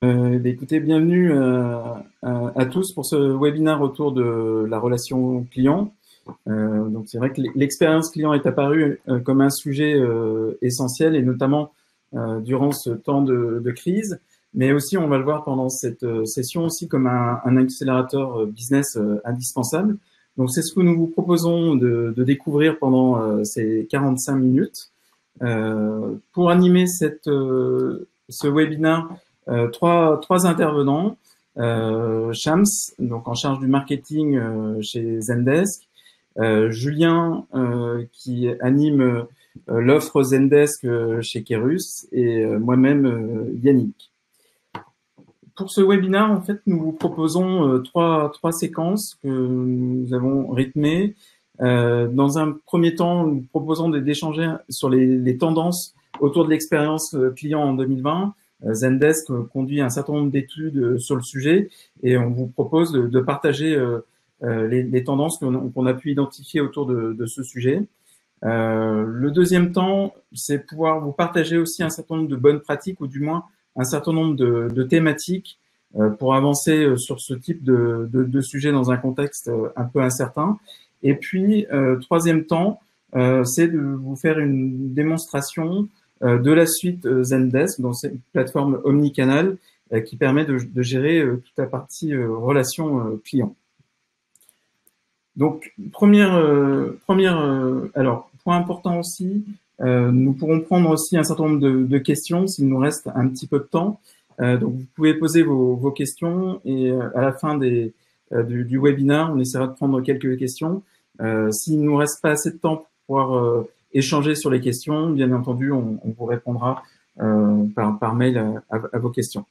Écoutez, bienvenue à tous pour ce webinaire autour de la relation client. Donc c'est vrai que l'expérience client est apparue comme un sujet essentiel et notamment durant ce temps de crise, mais aussi on va le voir pendant cette session aussi comme un accélérateur business indispensable. Donc c'est ce que nous vous proposons de découvrir pendant ces 45 minutes. Pour animer ce webinaire, trois intervenants. Shams, donc en charge du marketing chez Zendesk. Julien, qui anime l'offre Zendesk chez Kerus. Et moi-même, Yannick. Pour ce webinaire, en fait, nous vous proposons trois séquences que nous avons rythmées. Dans un premier temps, nous proposons d'échanger sur les tendances autour de l'expérience client en 2020. Zendesk conduit un certain nombre d'études sur le sujet et on vous propose de partager les tendances qu'on a pu identifier autour de ce sujet. Le deuxième temps, c'est pouvoir vous partager aussi un certain nombre de bonnes pratiques ou du moins un certain nombre de thématiques pour avancer sur ce type de sujet dans un contexte un peu incertain. Et puis, troisième temps, c'est de vous faire une démonstration de la suite Zendesk, dans cette plateforme omnicanal qui permet de gérer toute la partie relation client. Donc, alors, point important aussi, nous pourrons prendre aussi un certain nombre de questions s'il nous reste un petit peu de temps. Donc, vous pouvez poser vos questions et à la fin du webinaire, on essaiera de prendre quelques questions. S'il ne nous reste pas assez de temps pour pouvoir échanger sur les questions, bien entendu, on vous répondra par mail à vos questions.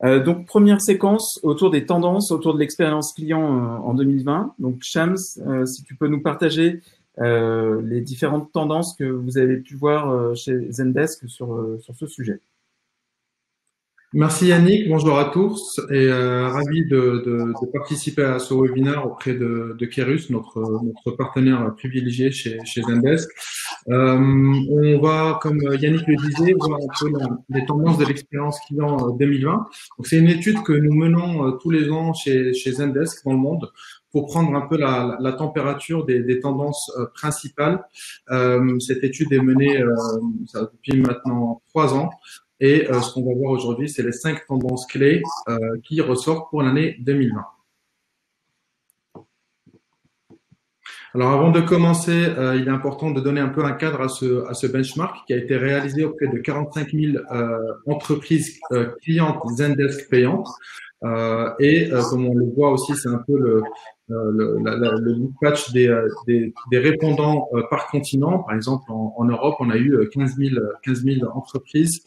Donc, première séquence autour des tendances, autour de l'expérience client en 2020. Donc, Shams, si tu peux nous partager les différentes tendances que vous avez pu voir chez Zendesk sur ce sujet. Merci Yannick, bonjour à tous et ravi de participer à ce webinaire auprès de Kerus, notre partenaire privilégié chez Zendesk. On va, comme Yannick le disait, voir un peu les tendances de l'expérience client 2020. Donc c'est une étude que nous menons tous les ans chez Zendesk dans le monde pour prendre un peu la température des tendances principales. Cette étude est menée depuis maintenant 3 ans. Et ce qu'on va voir aujourd'hui, c'est les 5 tendances clés qui ressortent pour l'année 2020. Alors, avant de commencer, il est important de donner un peu un cadre à ce benchmark qui a été réalisé auprès de 45 000 entreprises clientes Zendesk payantes. Comme on le voit aussi, c'est un peu le patch des répondants par continent. Par exemple, en Europe, on a eu 15 000 entreprises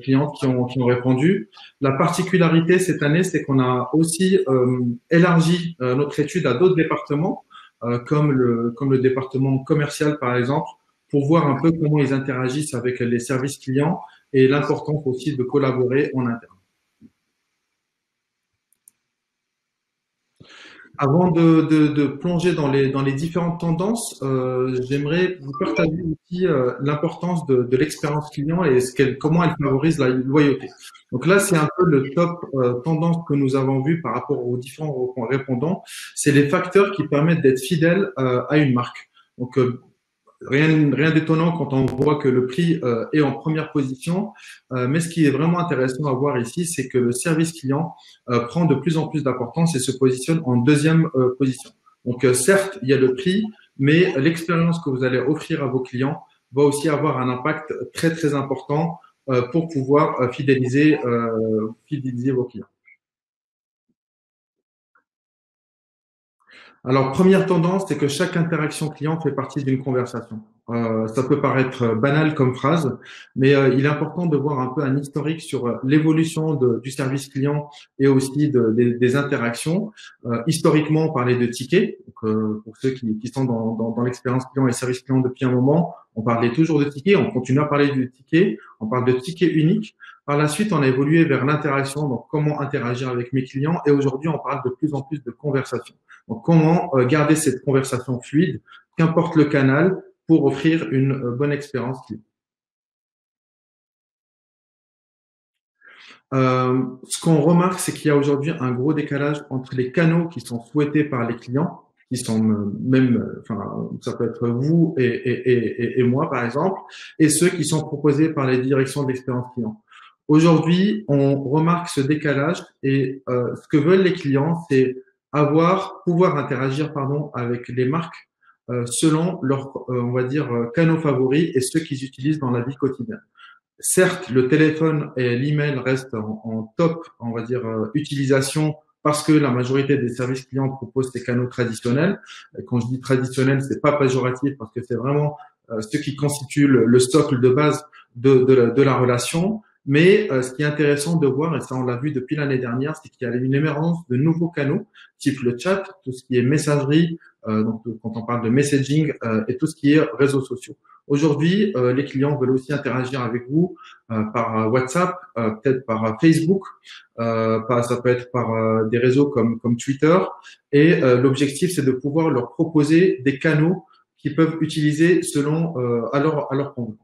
clientes qui ont répondu. La particularité cette année, c'est qu'on a aussi élargi notre étude à d'autres départements, comme le département commercial, par exemple, pour voir un peu comment ils interagissent avec les services clients et l'importance aussi de collaborer en interne. Avant de plonger dans les différentes tendances, j'aimerais vous partager aussi l'importance de l'expérience client et comment elle favorise la loyauté. Donc là, c'est un peu le top tendance que nous avons vu par rapport aux différents répondants. C'est les facteurs qui permettent d'être fidèles à une marque. Donc rien d'étonnant quand on voit que le prix est en première position, mais ce qui est vraiment intéressant à voir ici, c'est que le service client prend de plus en plus d'importance et se positionne en deuxième position. Donc certes, il y a le prix, mais l'expérience que vous allez offrir à vos clients va aussi avoir un impact très très important pour pouvoir fidéliser vos clients. Alors, première tendance, c'est que chaque interaction client fait partie d'une conversation. Ça peut paraître banal comme phrase, mais il est important de voir un peu un historique sur l'évolution du service client et aussi des interactions. Historiquement, on parlait de tickets. Donc, pour ceux qui sont dans l'expérience client et service client depuis un moment, on parlait toujours de tickets. On continue à parler du ticket. On parle de ticket unique. Par la suite, on a évolué vers l'interaction, donc comment interagir avec mes clients. Et aujourd'hui, on parle de plus en plus de conversation. Donc, comment garder cette conversation fluide, qu'importe le canal, pour offrir une bonne expérience client. Ce qu'on remarque, c'est qu'il y a aujourd'hui un gros décalage entre les canaux qui sont souhaités par les clients, qui sont même, enfin, ça peut être vous et moi par exemple, et ceux qui sont proposés par les directions de l'expérience client. Aujourd'hui, on remarque ce décalage et ce que veulent les clients, c'est pouvoir interagir, pardon, avec les marques selon leurs, on va dire, canaux favoris et ceux qu'ils utilisent dans la vie quotidienne. Certes, le téléphone et l'email restent en top, on va dire, utilisation parce que la majorité des services clients proposent ces canaux traditionnels. Et quand je dis traditionnel, c'est pas péjoratif parce que c'est vraiment ce qui constitue le socle de base de la relation. Mais ce qui est intéressant de voir, et ça on l'a vu depuis l'année dernière, c'est qu'il y a une émergence de nouveaux canaux, type le chat, tout ce qui est messagerie, donc quand on parle de messaging et tout ce qui est réseaux sociaux. Aujourd'hui, les clients veulent aussi interagir avec vous par WhatsApp, peut-être par Facebook, ça peut être par des réseaux comme Twitter. Et l'objectif, c'est de pouvoir leur proposer des canaux qu'ils peuvent utiliser selon à leur convenance.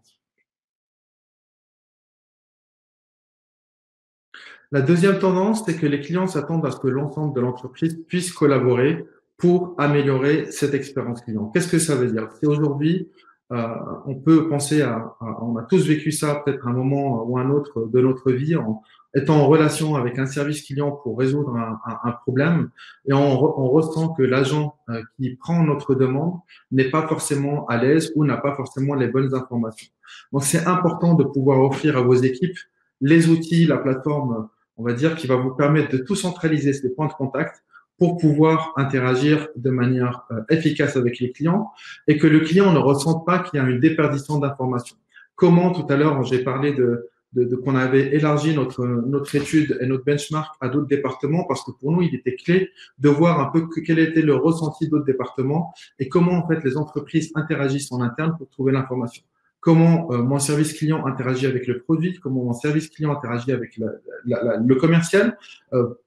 La deuxième tendance, c'est que les clients s'attendent à ce que l'ensemble de l'entreprise puisse collaborer pour améliorer cette expérience client. Qu'est-ce que ça veut dire? C'est aujourd'hui, on peut penser on a tous vécu ça peut-être à un moment ou un autre de notre vie, en étant en relation avec un service client pour résoudre un problème, et on ressent que l'agent qui prend notre demande n'est pas forcément à l'aise ou n'a pas forcément les bonnes informations. Donc, c'est important de pouvoir offrir à vos équipes les outils, la plateforme, on va dire, qui va vous permettre de tout centraliser ces points de contact pour pouvoir interagir de manière efficace avec les clients et que le client ne ressente pas qu'il y a une déperdition d'informations. Comment, tout à l'heure, j'ai parlé qu'on avait élargi notre étude et notre benchmark à d'autres départements parce que pour nous, il était clé de voir un peu quel était le ressenti d'autres départements et comment, en fait, les entreprises interagissent en interne pour trouver l'information. Comment mon service client interagit avec le produit, comment mon service client interagit avec le commercial,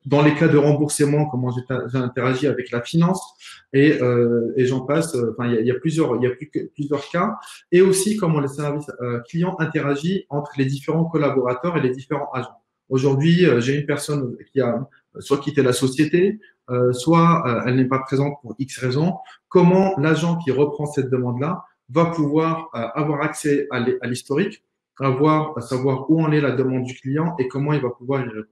dans les cas de remboursement, comment j'interagis avec la finance, et j'en passe. Enfin, il y a plusieurs cas, et aussi comment le service client interagit entre les différents collaborateurs et les différents agents. Aujourd'hui, j'ai une personne qui a soit quitté la société, soit elle n'est pas présente pour X raisons. Comment l'agent qui reprend cette demande-là va pouvoir avoir accès à l'historique, savoir où en est la demande du client et comment il va pouvoir y répondre.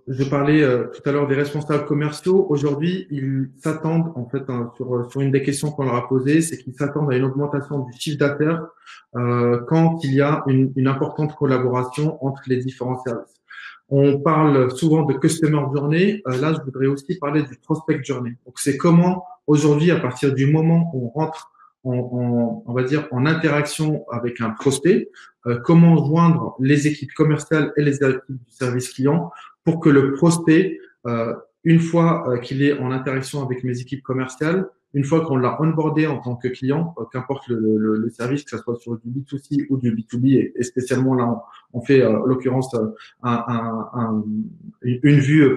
Je parlais tout à l'heure des responsables commerciaux. Aujourd'hui, ils s'attendent, en fait, sur une des questions qu'on leur a posées, c'est qu'ils s'attendent à une augmentation du chiffre d'affaires quand il y a une importante collaboration entre les différents services. On parle souvent de customer journey. Là, je voudrais aussi parler du prospect journey. Donc, c'est comment aujourd'hui, à partir du moment où on rentre on va dire, en interaction avec un prospect, comment joindre les équipes commerciales et les équipes du service client pour que le prospect, une fois qu'il est en interaction avec mes équipes commerciales, une fois qu'on l'a onboardé en tant que client, qu'importe le service, que ce soit sur du B2C ou du B2B, et spécialement là, on fait en l'occurrence une vue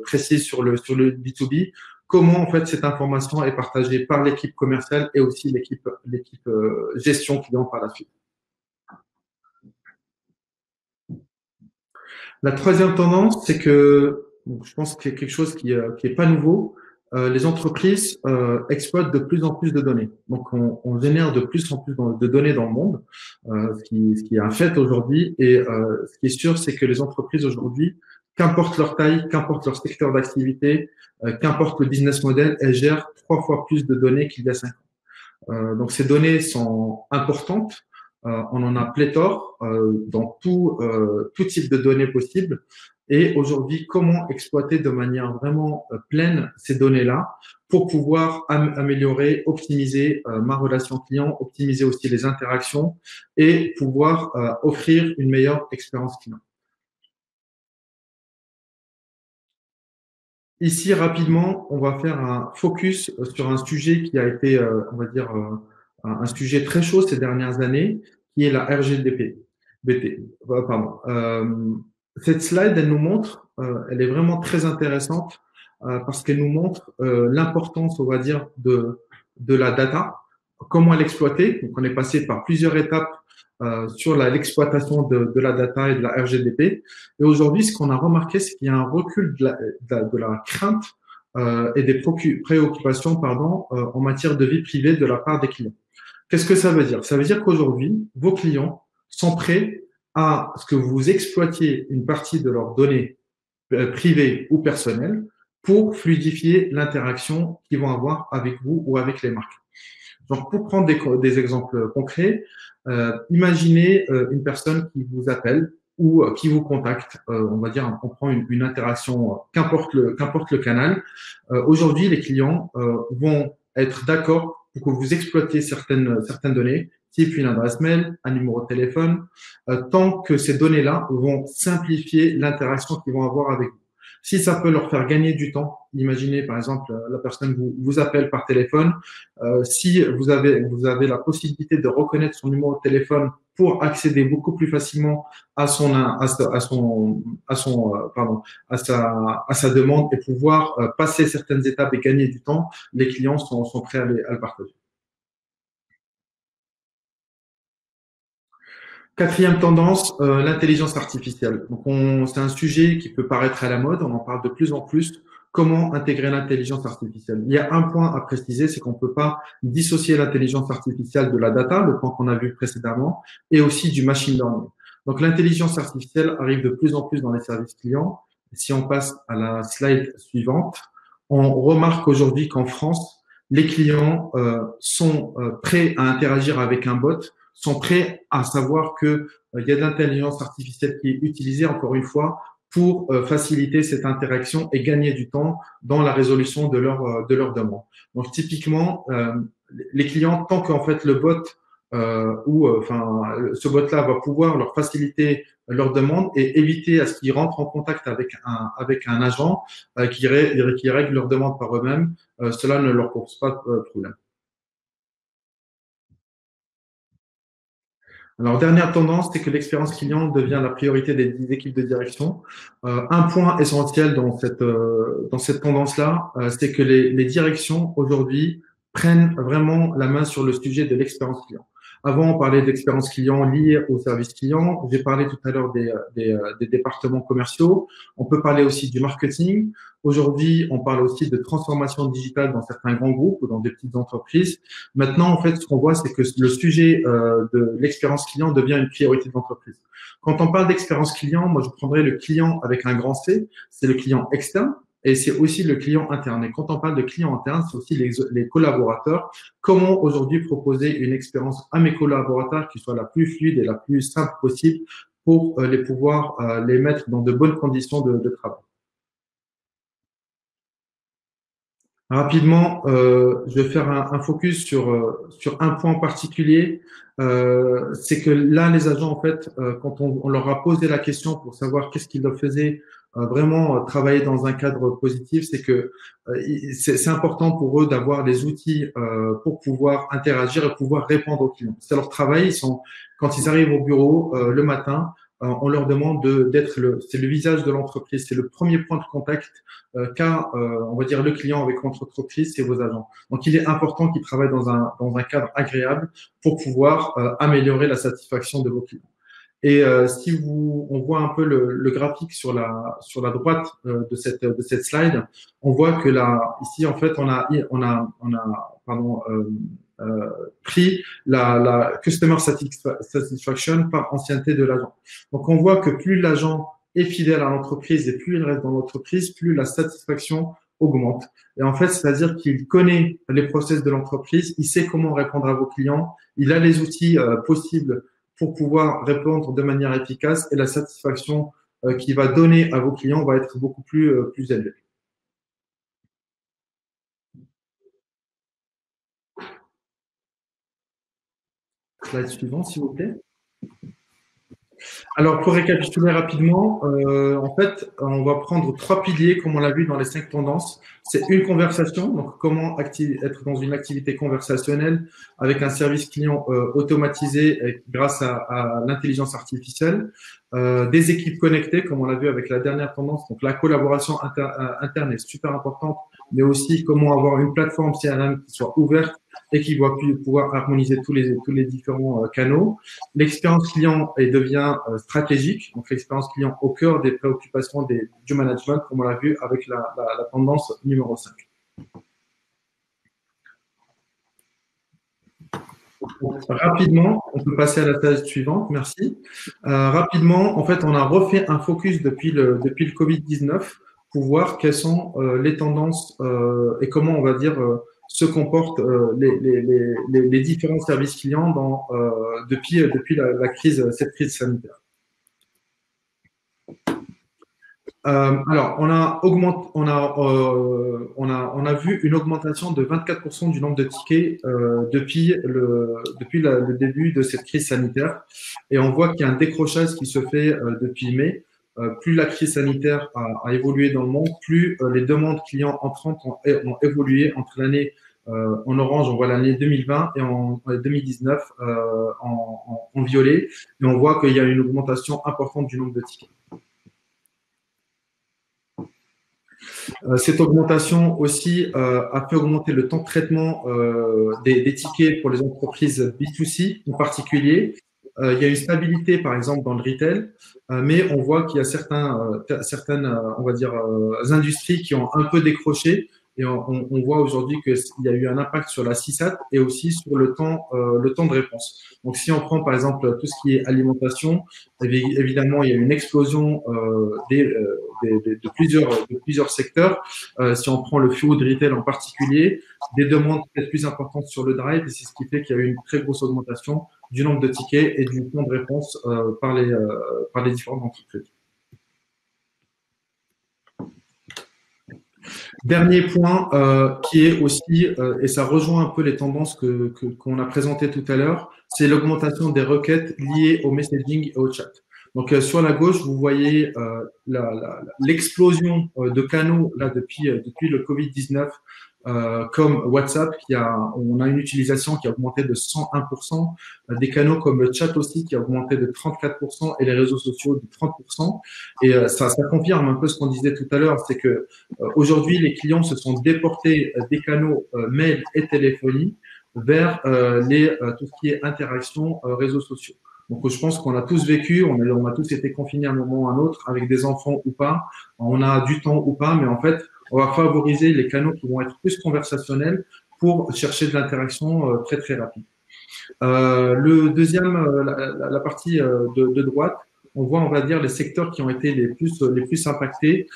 précise sur le B2B, comment en fait cette information est partagée par l'équipe commerciale et aussi l'équipe gestion client par la suite. La troisième tendance, c'est que je pense qu'il y a quelque chose qui est pas nouveau. Les entreprises exploitent de plus en plus de données. Donc, on génère de plus en plus de données dans le monde, ce qui est un fait aujourd'hui. Et ce qui est sûr, c'est que les entreprises aujourd'hui, qu'importe leur taille, qu'importe leur secteur d'activité, qu'importe le business model, elles gèrent 3 fois plus de données qu'il y a 5 ans. Donc, ces données sont importantes. On en a pléthore dans tout type de données possibles. Et aujourd'hui, comment exploiter de manière vraiment pleine ces données-là pour pouvoir améliorer, optimiser ma relation client, optimiser aussi les interactions et pouvoir offrir une meilleure expérience client. Ici, rapidement, on va faire un focus sur un sujet qui a été, on va dire, un sujet très chaud ces dernières années, qui est la RGPD. Pardon. Cette slide, elle nous montre, elle est vraiment très intéressante parce qu'elle nous montre l'importance, on va dire, de la data, comment l'exploiter. Donc, on est passé par plusieurs étapes sur l'exploitation de la data et de la RGDP. Et aujourd'hui, ce qu'on a remarqué, c'est qu'il y a un recul de la crainte et des préoccupations en matière de vie privée de la part des clients. Qu'est-ce que ça veut dire? Ça veut dire qu'aujourd'hui, vos clients sont prêts à ce que vous exploitiez une partie de leurs données privées ou personnelles pour fluidifier l'interaction qu'ils vont avoir avec vous ou avec les marques. Donc, pour prendre des exemples concrets, imaginez une personne qui vous appelle ou qui vous contacte. On va dire, on prend une interaction, qu'importe le canal. Aujourd'hui, les clients vont être d'accord pour que vous exploitiez certaines données, type une adresse mail, un numéro de téléphone, tant que ces données-là vont simplifier l'interaction qu'ils vont avoir avec vous. Si ça peut leur faire gagner du temps, imaginez par exemple la personne vous appelle par téléphone, si vous avez la possibilité de reconnaître son numéro de téléphone pour accéder beaucoup plus facilement à sa demande et pouvoir passer certaines étapes et gagner du temps, les clients sont prêts à le partager. Quatrième tendance, l'intelligence artificielle. Donc, c'est un sujet qui peut paraître à la mode, on en parle de plus en plus. Comment intégrer l'intelligence artificielle? Il y a un point à préciser, c'est qu'on ne peut pas dissocier l'intelligence artificielle de la data, le point qu'on a vu précédemment, et aussi du machine learning. Donc, l'intelligence artificielle arrive de plus en plus dans les services clients. Si on passe à la slide suivante, on remarque aujourd'hui qu'en France, les clients sont prêts à interagir avec un bot, sont prêts à savoir que il y a de l'intelligence artificielle qui est utilisée, encore une fois, pour faciliter cette interaction et gagner du temps dans la résolution de leur demande. Donc, typiquement, les clients, tant qu'en fait le bot ce bot-là va pouvoir leur faciliter leur demande et éviter à ce qu'ils rentrent en contact avec un agent qui règle leur demande par eux-mêmes, cela ne leur pose pas de problème. Alors, dernière tendance, c'est que l'expérience client devient la priorité des équipes de direction. Un point essentiel dans cette tendance-là, c'est que les directions aujourd'hui prennent vraiment la main sur le sujet de l'expérience client. Avant, on parlait d'expérience client liée au service client. J'ai parlé tout à l'heure des départements commerciaux. On peut parler aussi du marketing. Aujourd'hui, on parle aussi de transformation digitale dans certains grands groupes ou dans des petites entreprises. Maintenant, en fait, ce qu'on voit, c'est que le sujet de l'expérience client devient une priorité de l'entreprise. Quand on parle d'expérience client, moi, je prendrais le client avec un grand C, c'est le client externe. Et c'est aussi le client interne. Et quand on parle de client interne, c'est aussi les collaborateurs. Comment aujourd'hui proposer une expérience à mes collaborateurs qui soit la plus fluide et la plus simple possible pour pouvoir les mettre dans de bonnes conditions de travail. Rapidement, je vais faire un focus sur un point particulier. C'est que là, les agents, en fait, quand on leur a posé la question pour savoir qu'est-ce qu'ils leur faisaient vraiment travailler dans un cadre positif, c'est que c'est important pour eux d'avoir les outils pour pouvoir interagir et pouvoir répondre aux clients. C'est leur travail. Quand ils arrivent au bureau le matin, on leur demande c'est le visage de l'entreprise, c'est le premier point de contact on va dire, le client avec votre entreprise, c'est vos agents. Donc, il est important qu'ils travaillent dans un cadre agréable pour pouvoir améliorer la satisfaction de vos clients. Et si on voit un peu le graphique sur la droite de cette slide, on voit que là, ici, en fait, on a pris la customer satisfaction par ancienneté de l'agent. Donc, on voit que plus l'agent est fidèle à l'entreprise et plus il reste dans l'entreprise, plus la satisfaction augmente. Et en fait, c'est-à-dire qu'il connaît les process de l'entreprise, il sait comment répondre à vos clients, il a les outils possibles pour pouvoir répondre de manière efficace et la satisfaction qu'il va donner à vos clients va être beaucoup plus élevée. Slide suivant, s'il vous plaît. Alors, pour récapituler rapidement, en fait, on va prendre 3 piliers, comme on l'a vu dans les 5 tendances. C'est une conversation, donc comment être dans une activité conversationnelle avec un service client automatisé grâce à l'intelligence artificielle. Des équipes connectées, comme on l'a vu avec la dernière tendance. Donc, la collaboration interne est super importante, mais aussi comment avoir une plateforme CRM qui soit ouverte et qui va pouvoir harmoniser tous les différents canaux. L'expérience client devient stratégique, donc l'expérience client au cœur des préoccupations du management, comme on l'a vu avec la tendance numéro 5. Rapidement, on peut passer à la slide suivante, merci. Rapidement, en fait, on a refait un focus depuis le Covid-19 pour voir quelles sont les tendances et comment, on va dire, se comportent les différents services clients depuis cette crise sanitaire. Alors, on a vu une augmentation de 24% du nombre de tickets depuis le début de cette crise sanitaire, et on voit qu'il y a un décrochage qui se fait depuis mai. Plus la crise sanitaire a évolué dans le monde, plus les demandes clients entrantes ont évolué entre l'année en orange, on voit l'année 2020 et en 2019 en violet, et on voit qu'il y a une augmentation importante du nombre de tickets. Cette augmentation aussi a fait augmenter le temps de traitement des tickets pour les entreprises B2C en particulier. Il y a une stabilité, par exemple, dans le retail, mais on voit qu'il y a certaines, on va dire, industries qui ont un peu décroché. Et on voit aujourd'hui qu'il y a eu un impact sur la CSAT et aussi sur le temps de réponse. Donc, si on prend par exemple tout ce qui est alimentation, évidemment, il y a une explosion de plusieurs secteurs. Si on prend le food retail en particulier, des demandes peut-être plus importantes sur le drive, et c'est ce qui fait qu'il y a eu une très grosse augmentation du nombre de tickets et du temps de réponse par les différentes entreprises. Dernier point qui est aussi, et ça rejoint un peu les tendances qu'on a présentées tout à l'heure, c'est l'augmentation des requêtes liées au messaging et au chat. Donc, sur la gauche, vous voyez l'explosion de canaux là depuis le Covid-19, comme WhatsApp, on a une utilisation qui a augmenté de 101%, des canaux comme le chat aussi qui a augmenté de 34% et les réseaux sociaux de 30%. Et ça confirme un peu ce qu'on disait tout à l'heure, c'est que aujourd'hui, les clients se sont déportés des canaux mail et téléphonie vers tout ce qui est interaction réseaux sociaux. Donc, je pense qu'on a tous vécu, on a tous été confinés à un moment ou à un autre, avec des enfants ou pas, on a du temps ou pas, mais en fait, on va favoriser les canaux qui vont être plus conversationnels pour chercher de l'interaction très, très rapide. Le deuxième, la partie de droite, on voit, on va dire, les secteurs qui ont été les plus impactés,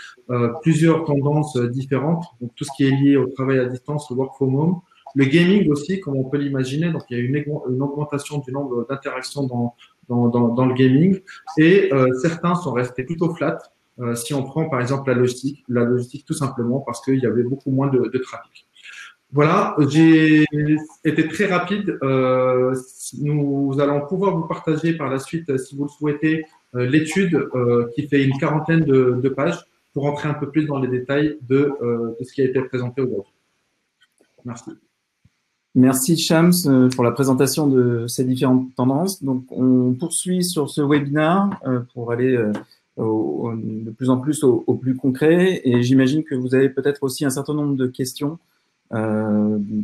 plusieurs tendances différentes, donc tout ce qui est lié au travail à distance, le work from home, le gaming aussi, comme on peut l'imaginer, donc il y a une augmentation du nombre d'interactions dans le gaming, et certains sont restés plutôt flat. Si on prend par exemple la logistique tout simplement parce qu'il y avait beaucoup moins de trafic. Voilà, j'ai été très rapide. Nous allons pouvoir vous partager par la suite, si vous le souhaitez, l'étude qui fait une quarantaine de pages pour entrer un peu plus dans les détails de ce qui a été présenté aujourd'hui. Merci. Merci Shams pour la présentation de ces différentes tendances. Donc, on poursuit sur ce webinaire pour aller de plus en plus au plus concret. Et j'imagine que vous avez peut-être aussi un certain nombre de questions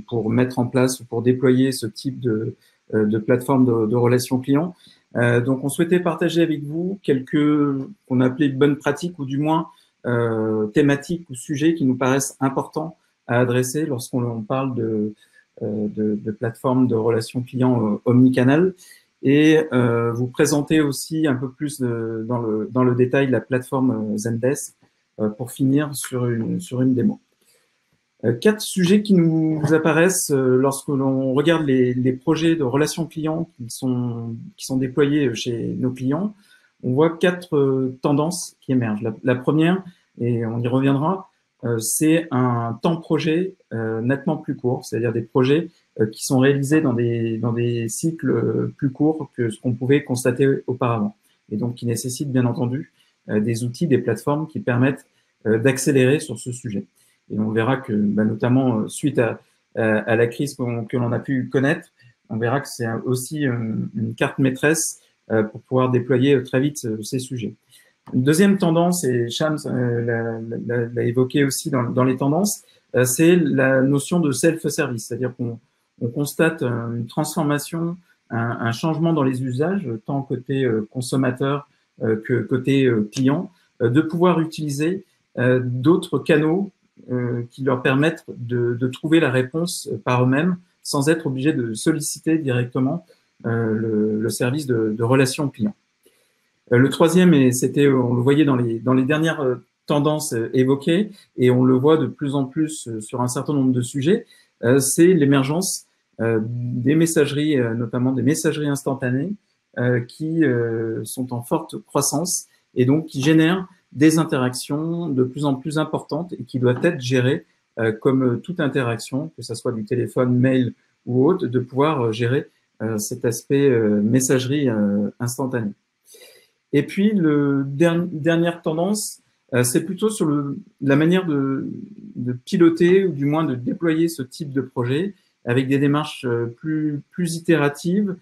pour mettre en place ou pour déployer ce type de plateforme de relations clients. Donc, on souhaitait partager avec vous quelques qu'on a appelé bonnes pratiques ou du moins thématiques ou sujets qui nous paraissent importants à adresser lorsqu'on parle de plateformes de relations clients omnicanal, et vous présenter aussi un peu plus dans le détail la plateforme Zendesk pour finir sur une démo. 4 sujets qui nous apparaissent lorsque l'on regarde les projets de relations clients qui sont déployés chez nos clients. On voit 4 tendances qui émergent. La première, et on y reviendra, c'est un temps projet nettement plus court, c'est-à-dire des projets qui sont réalisés dans des cycles plus courts que ce qu'on pouvait constater auparavant, et donc qui nécessitent bien entendu des outils, des plateformes qui permettent d'accélérer sur ce sujet. Et on verra que, notamment suite à la crise que l'on a pu connaître, on verra que c'est aussi une carte maîtresse pour pouvoir déployer très vite ces sujets. Une deuxième tendance, et Shams l'a évoqué aussi dans les tendances, c'est la notion de self-service, c'est-à-dire qu'on on constate une transformation, un changement dans les usages, tant côté consommateur que côté client, de pouvoir utiliser d'autres canaux qui leur permettent de trouver la réponse par eux-mêmes sans être obligés de solliciter directement le service de relations clients. Le troisième, et c'était, on le voyait dans les dernières tendances évoquées, et on le voit de plus en plus sur un certain nombre de sujets, c'est l'émergence des messageries, notamment des messageries instantanées, qui sont en forte croissance et donc qui génèrent des interactions de plus en plus importantes et qui doivent être gérées comme toute interaction, que ce soit du téléphone, mail ou autre, de pouvoir gérer cet aspect messagerie instantanée. Et puis, dernière tendance, c'est plutôt sur la manière de piloter ou du moins de déployer ce type de projet avec des démarches plus itératives,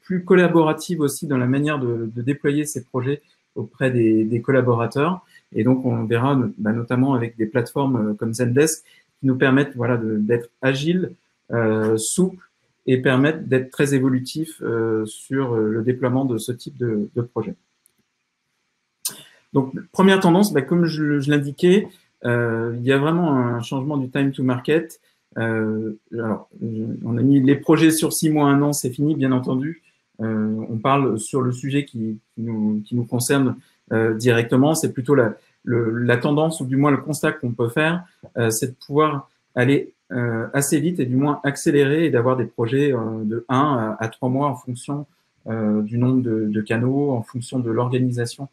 plus collaboratives aussi dans la manière de déployer ces projets auprès des collaborateurs. Et donc, on verra notamment avec des plateformes comme Zendesk qui nous permettent d'être agiles, souples et permettent d'être très évolutifs sur le déploiement de ce type de projet. Donc, première tendance, comme je l'indiquais, il y a vraiment un changement du time to market. Alors, on a mis les projets sur 6 mois, 1 an, c'est fini, bien entendu. On parle sur le sujet qui nous concerne directement. C'est plutôt la tendance, ou du moins le constat qu'on peut faire, c'est de pouvoir aller assez vite et du moins accélérer et d'avoir des projets de 1 à 3 mois en fonction du nombre de canaux, en fonction de l'organisation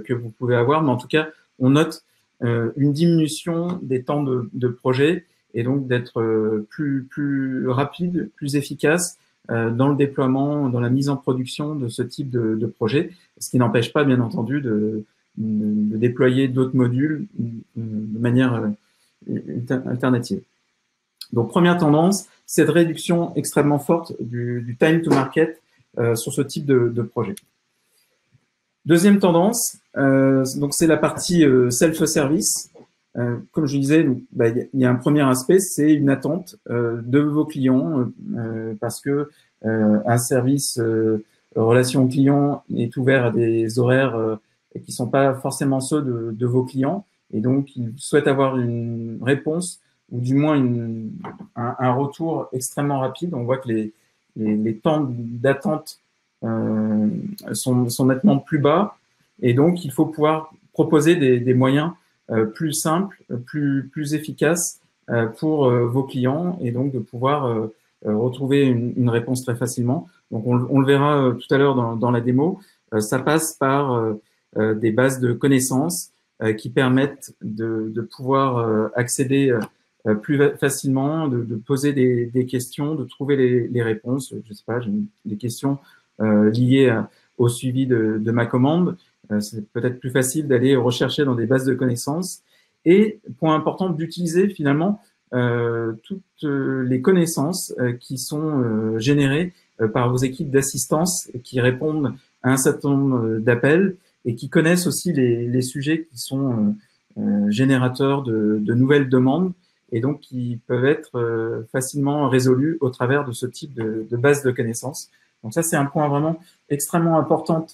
que vous pouvez avoir. Mais en tout cas, on note une diminution des temps de projet et donc d'être plus rapide, plus efficace dans le déploiement, dans la mise en production de ce type de projet, ce qui n'empêche pas, bien entendu, de déployer d'autres modules de manière alternative. Donc, première tendance, cette réduction extrêmement forte du time to market sur ce type de projet. Deuxième tendance, donc c'est la partie self-service. Comme je disais, il y a un premier aspect, c'est une attente de vos clients parce que un service relation client est ouvert à des horaires qui sont pas forcément ceux de vos clients et donc ils souhaitent avoir une réponse ou du moins un retour extrêmement rapide. On voit que les temps d'attente sont nettement plus bas et donc il faut pouvoir proposer des moyens plus simples, plus efficaces pour vos clients et donc de pouvoir retrouver une réponse très facilement. Donc on le verra tout à l'heure dans la démo. Ça passe par des bases de connaissances qui permettent de pouvoir accéder plus facilement, de poser des questions, de trouver les réponses. Je sais pas, j'ai des questions liées au suivi de ma commande. C'est peut-être plus facile d'aller rechercher dans des bases de connaissances. Et point important, d'utiliser finalement toutes les connaissances qui sont générées par vos équipes d'assistance qui répondent à un certain nombre d'appels et qui connaissent aussi les sujets qui sont générateurs de nouvelles demandes et donc qui peuvent être facilement résolus au travers de ce type de base de connaissances. Donc ça, c'est un point vraiment extrêmement important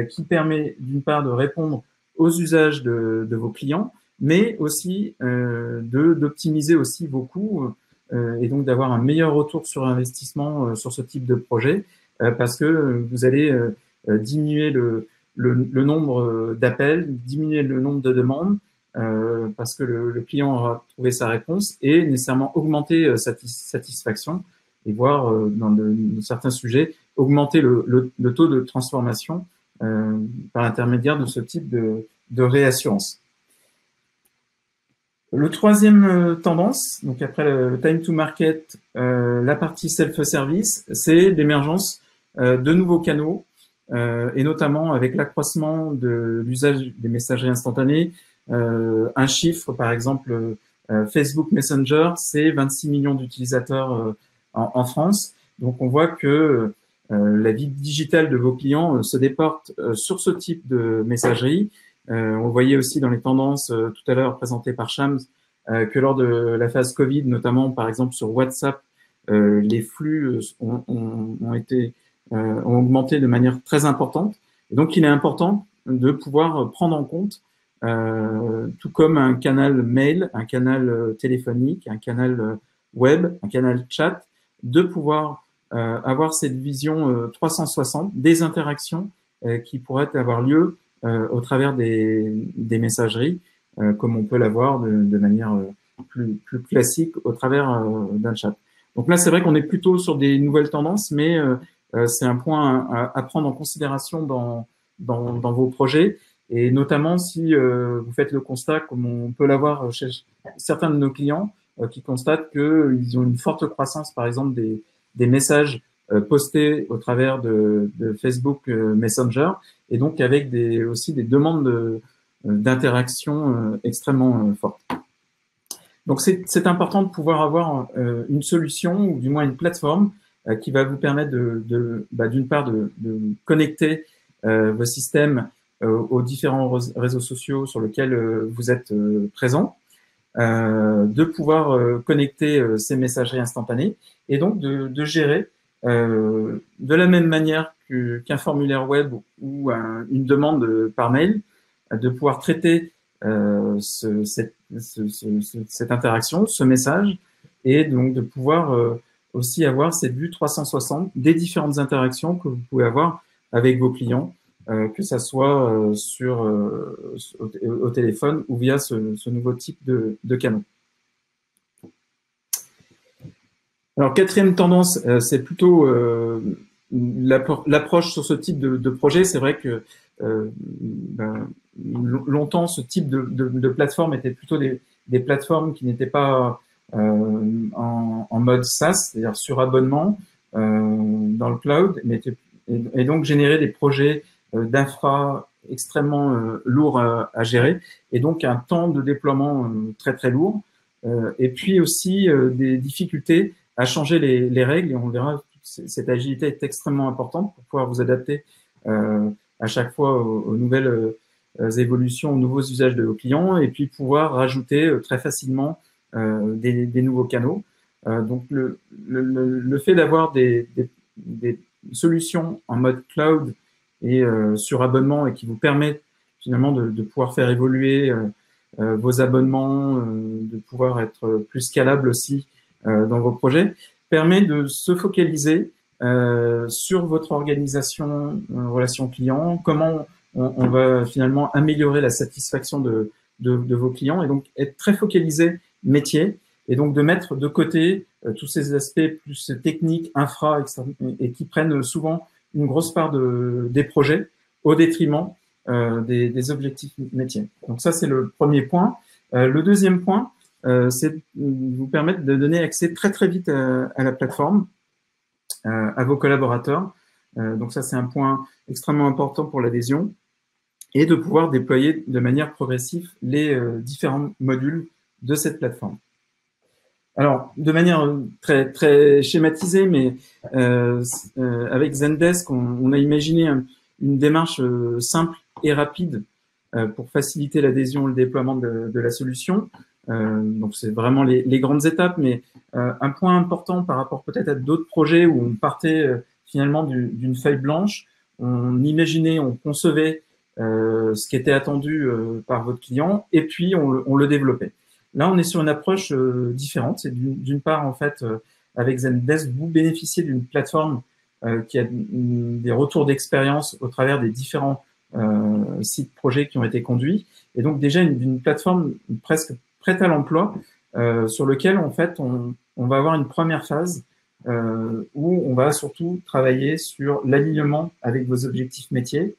qui permet d'une part de répondre aux usages de vos clients, mais aussi d'optimiser aussi vos coûts et donc d'avoir un meilleur retour sur investissement sur ce type de projet parce que vous allez diminuer le nombre d'appels, diminuer le nombre de demandes parce que le client aura trouvé sa réponse et nécessairement augmenter sa satisfaction et voir dans certains sujets augmenter le taux de transformation par l'intermédiaire de ce type de réassurance. Le troisième tendance, donc après le time to market, la partie self-service, c'est l'émergence de nouveaux canaux et notamment avec l'accroissement de l'usage des messageries instantanées. Un chiffre, par exemple, Facebook Messenger, c'est 26 millions d'utilisateurs en France. Donc, on voit que la vie digitale de vos clients se déporte sur ce type de messagerie. On le voyait aussi dans les tendances tout à l'heure présentées par Shams, que lors de la phase Covid, notamment par exemple sur WhatsApp, les flux ont augmenté de manière très importante. Et donc, il est important de pouvoir prendre en compte, tout comme un canal mail, un canal téléphonique, un canal web, un canal chat, de pouvoir avoir cette vision 360 des interactions qui pourraient avoir lieu au travers des messageries, comme on peut l'avoir de manière plus classique au travers d'un chat. Donc là, c'est vrai qu'on est plutôt sur des nouvelles tendances, mais c'est un point à prendre en considération dans vos projets, et notamment si vous faites le constat, comme on peut l'avoir chez certains de nos clients, qui constatent qu'ils ont une forte croissance, par exemple, des messages postés au travers de Facebook Messenger, et donc avec aussi des demandes d'interaction extrêmement fortes. Donc, c'est important de pouvoir avoir une solution, ou du moins une plateforme qui va vous permettre d'une part de connecter vos systèmes aux différents réseaux sociaux sur lesquels vous êtes présent, de pouvoir connecter ces messageries instantanées, et donc de gérer de la même manière qu'un formulaire web ou une demande par mail, de pouvoir traiter cette interaction, ce message, et donc de pouvoir aussi avoir cette vue 360 des différentes interactions que vous pouvez avoir avec vos clients, que ça soit au téléphone ou via ce nouveau type de canaux. Alors, quatrième tendance, c'est plutôt l'approche sur ce type de projet. C'est vrai que longtemps, ce type de plateforme était plutôt des plateformes qui n'étaient pas en mode SaaS, c'est-à-dire sur abonnement dans le cloud, et donc générer des projets d'infra extrêmement lourds à gérer, et donc un temps de déploiement très très lourd, et puis aussi des difficultés à changer les règles, et on verra que cette agilité est extrêmement importante pour pouvoir vous adapter à chaque fois aux nouvelles évolutions, aux nouveaux usages de vos clients, et puis pouvoir rajouter très facilement des nouveaux canaux. Donc le fait d'avoir des solutions en mode cloud et sur abonnement, et qui vous permettent finalement de pouvoir faire évoluer vos abonnements, de pouvoir être plus scalable aussi dans vos projets, permet de se focaliser sur votre organisation, relation client, comment on va finalement améliorer la satisfaction de vos clients, et donc être très focalisé métier, et donc de mettre de côté tous ces aspects plus techniques, infra, etc., et qui prennent souvent une grosse part des projets au détriment des objectifs métiers. Donc ça, c'est le premier point. Le deuxième point, c'est vous permettre de donner accès très très vite à la plateforme, à vos collaborateurs. Donc ça, c'est un point extrêmement important pour l'adhésion, et de pouvoir déployer de manière progressive les différents modules de cette plateforme. Alors, de manière très très schématisée, mais avec Zendesk, on a imaginé une démarche simple et rapide pour faciliter l'adhésion et le déploiement de la solution. Donc, c'est vraiment les grandes étapes, mais un point important par rapport peut-être à d'autres projets où on partait finalement d'une feuille blanche, on imaginait, on concevait ce qui était attendu par votre client, et puis on le développait. Là, on est sur une approche différente. C'est d'une part, en fait, avec Zendesk, vous bénéficiez d'une plateforme qui a des retours d'expérience au travers des différents sites projets qui ont été conduits, et donc déjà une plateforme presque prête à l'emploi, sur lequel, en fait, on va avoir une première phase où on va surtout travailler sur l'alignement avec vos objectifs métiers,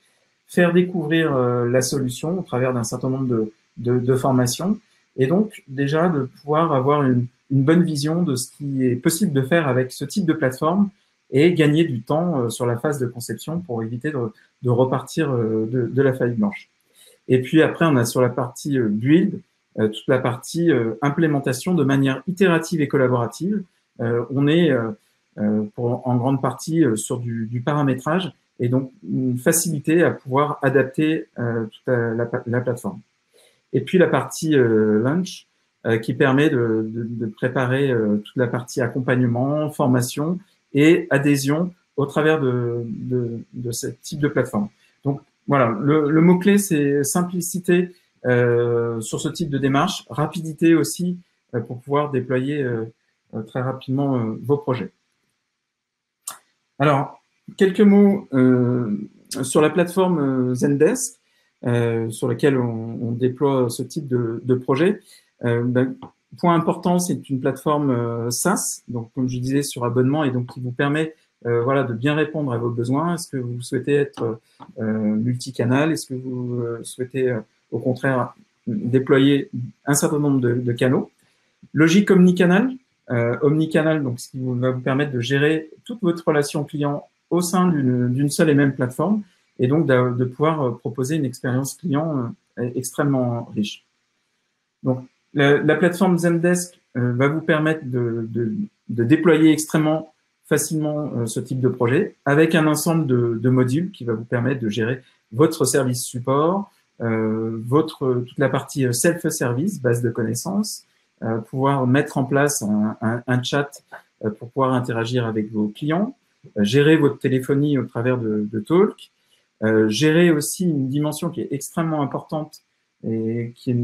faire découvrir la solution au travers d'un certain nombre de formations, et donc déjà de pouvoir avoir une bonne vision de ce qui est possible de faire avec ce type de plateforme, et gagner du temps sur la phase de conception pour éviter de repartir de la feuille blanche. Et puis après, on a sur la partie build, toute la partie implémentation de manière itérative et collaborative. On est en grande partie sur du paramétrage, et donc une facilité à pouvoir adapter toute la plateforme. Et puis la partie launch, qui permet de préparer toute la partie accompagnement, formation et adhésion au travers de ce type de plateforme. Donc voilà, le mot-clé, c'est simplicité sur ce type de démarche, rapidité aussi pour pouvoir déployer très rapidement vos projets. Alors, quelques mots sur la plateforme Zendesk, sur laquelle on déploie ce type de projet. Point important, c'est une plateforme SaaS, donc comme je disais, sur abonnement, et donc qui vous permet voilà, de bien répondre à vos besoins. Est-ce que vous souhaitez être multicanal? Est-ce que vous souhaitez, au contraire, déployer un certain nombre de canaux? Logique omnicanal, omnicanal, donc ce qui va vous permettre de gérer toute votre relation client au sein d'une seule et même plateforme, et donc de pouvoir proposer une expérience client extrêmement riche. Donc, la plateforme Zendesk va vous permettre de déployer extrêmement facilement ce type de projet avec un ensemble de modules qui va vous permettre de gérer votre service support, toute la partie self-service, base de connaissances, pouvoir mettre en place un chat pour pouvoir interagir avec vos clients, gérer votre téléphonie au travers de Talk, gérer aussi une dimension qui est extrêmement importante et qui est